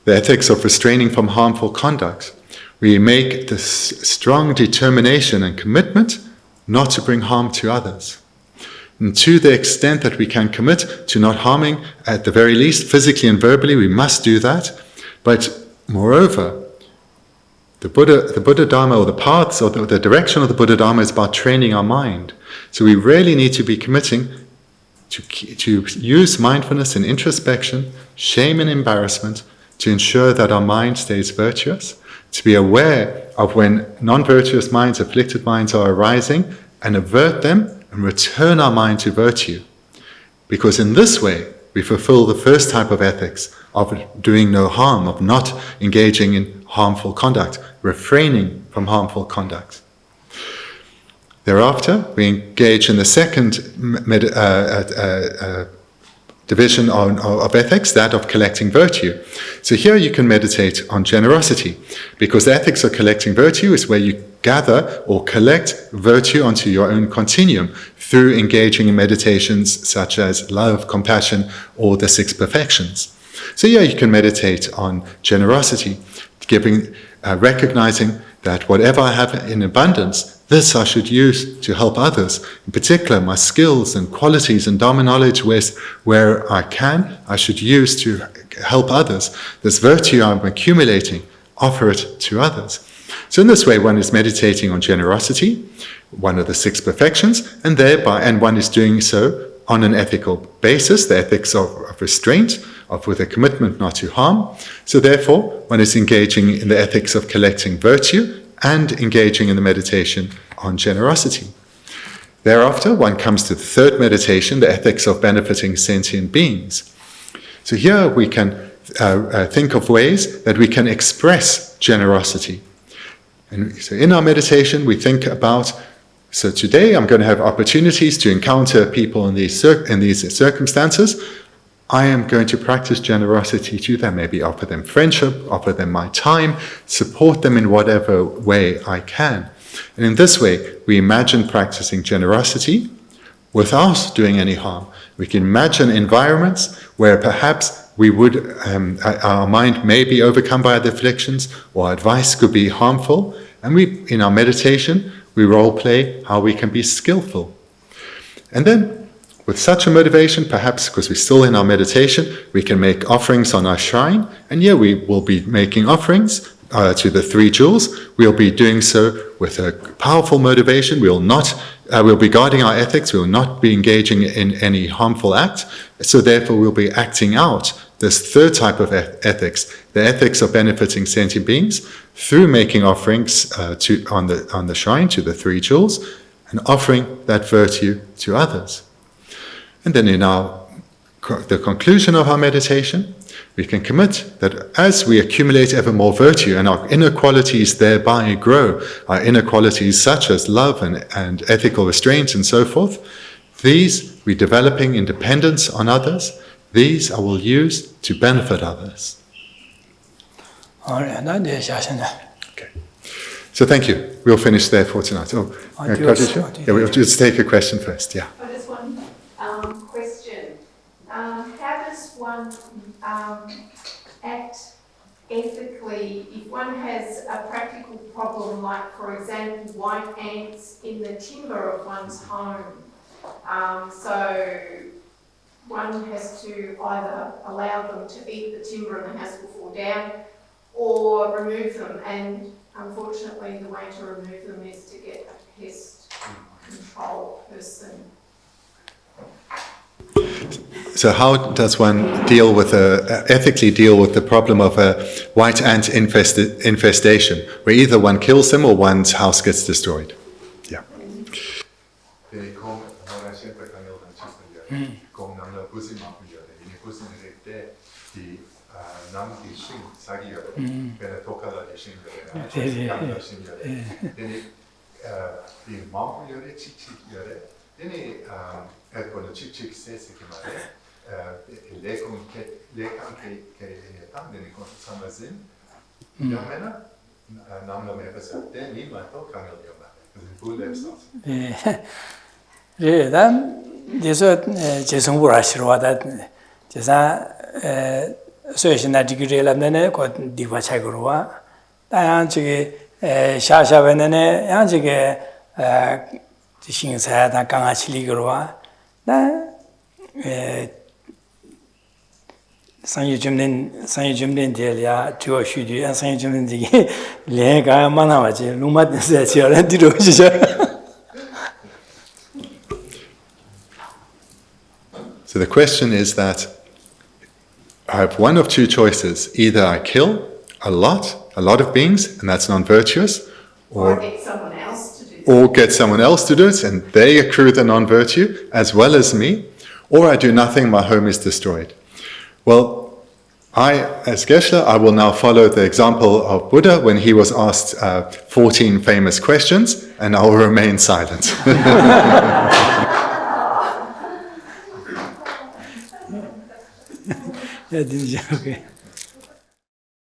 the ethics of restraining from harmful conduct. We make this strong determination and commitment not to bring harm to others. And to the extent that we can commit to not harming, at the very least, physically and verbally, we must do that. But moreover, the Buddha Dharma, or the paths, or the direction of the Buddha Dharma is about training our mind. So we really need to be committing to use mindfulness and introspection, shame and embarrassment, to ensure that our mind stays virtuous, to be aware of when non-virtuous minds, afflicted minds are arising, and avert them, and return our mind to virtue. Because in this way, we fulfill the first type of ethics of doing no harm, of not engaging in harmful conduct, refraining from harmful conduct. Thereafter, we engage in the second division of ethics, that of collecting virtue. So here you can meditate on generosity, because the ethics of collecting virtue is where you gather or collect virtue onto your own continuum through engaging in meditations such as love, compassion, or the 6 perfections. So here you can meditate on generosity, recognizing that whatever I have in abundance, this I should use to help others. In particular, my skills and qualities and Dharma knowledge, where I can, I should use to help others. This virtue I'm accumulating, offer it to others. So in this way, one is meditating on generosity, one of the 6 perfections, and one is doing so on an ethical basis, the ethics of restraint, with a commitment not to harm. So therefore, one is engaging in the ethics of collecting virtue and engaging in the meditation on generosity. Thereafter, one comes to the third meditation, the ethics of benefiting sentient beings. So here we can think of ways that we can express generosity. And so in our meditation, we think about, so today I'm going to have opportunities to encounter people in these circumstances. I am going to practice generosity to them, maybe offer them friendship, offer them my time, support them in whatever way I can. And in this way, we imagine practicing generosity without doing any harm. We can imagine environments where perhaps we would, our mind may be overcome by the afflictions, or advice could be harmful, and we, in our meditation, we role play how we can be skillful. And then, with such a motivation, perhaps because we're still in our meditation, we can make offerings on our shrine, and we will be making offerings to the 3 jewels. We'll be doing so with a powerful motivation. We'll be guarding our ethics. We will not be engaging in any harmful act. So therefore, we'll be acting out this 3rd type of ethics, the ethics of benefiting sentient beings, through making offerings on the shrine to the 3 jewels, and offering that virtue to others. And then in the conclusion of our meditation, we can commit that as we accumulate ever more virtue and our inner qualities thereby grow, our inner qualities such as love and ethical restraint and so forth, these we're developing independence on others, these I will use to benefit others. Okay. So thank you. We'll finish there for tonight. We'll just take a question first. Yeah. Just one question. How does one act ethically if one has a practical problem, like, for example, white ants in the timber of one's home? So one has to either allow them to eat the timber and the house will fall down, or remove them. And unfortunately, the way to remove them is to get a pest control person. So how does one ethically deal with the problem of a white ant infestation, where either one kills them or one's house gets destroyed? Yeah. So the question is that I have one of 2 choices. Either I kill a lot of beings, and that's non-virtuous, or get someone else to do it. Or get someone else to do it, and they accrue the non-virtue, as well as me, or I do nothing, my home is destroyed. Well, as Geshe, I will now follow the example of Buddha when he was asked 14 famous questions, and I will remain silent. Okay.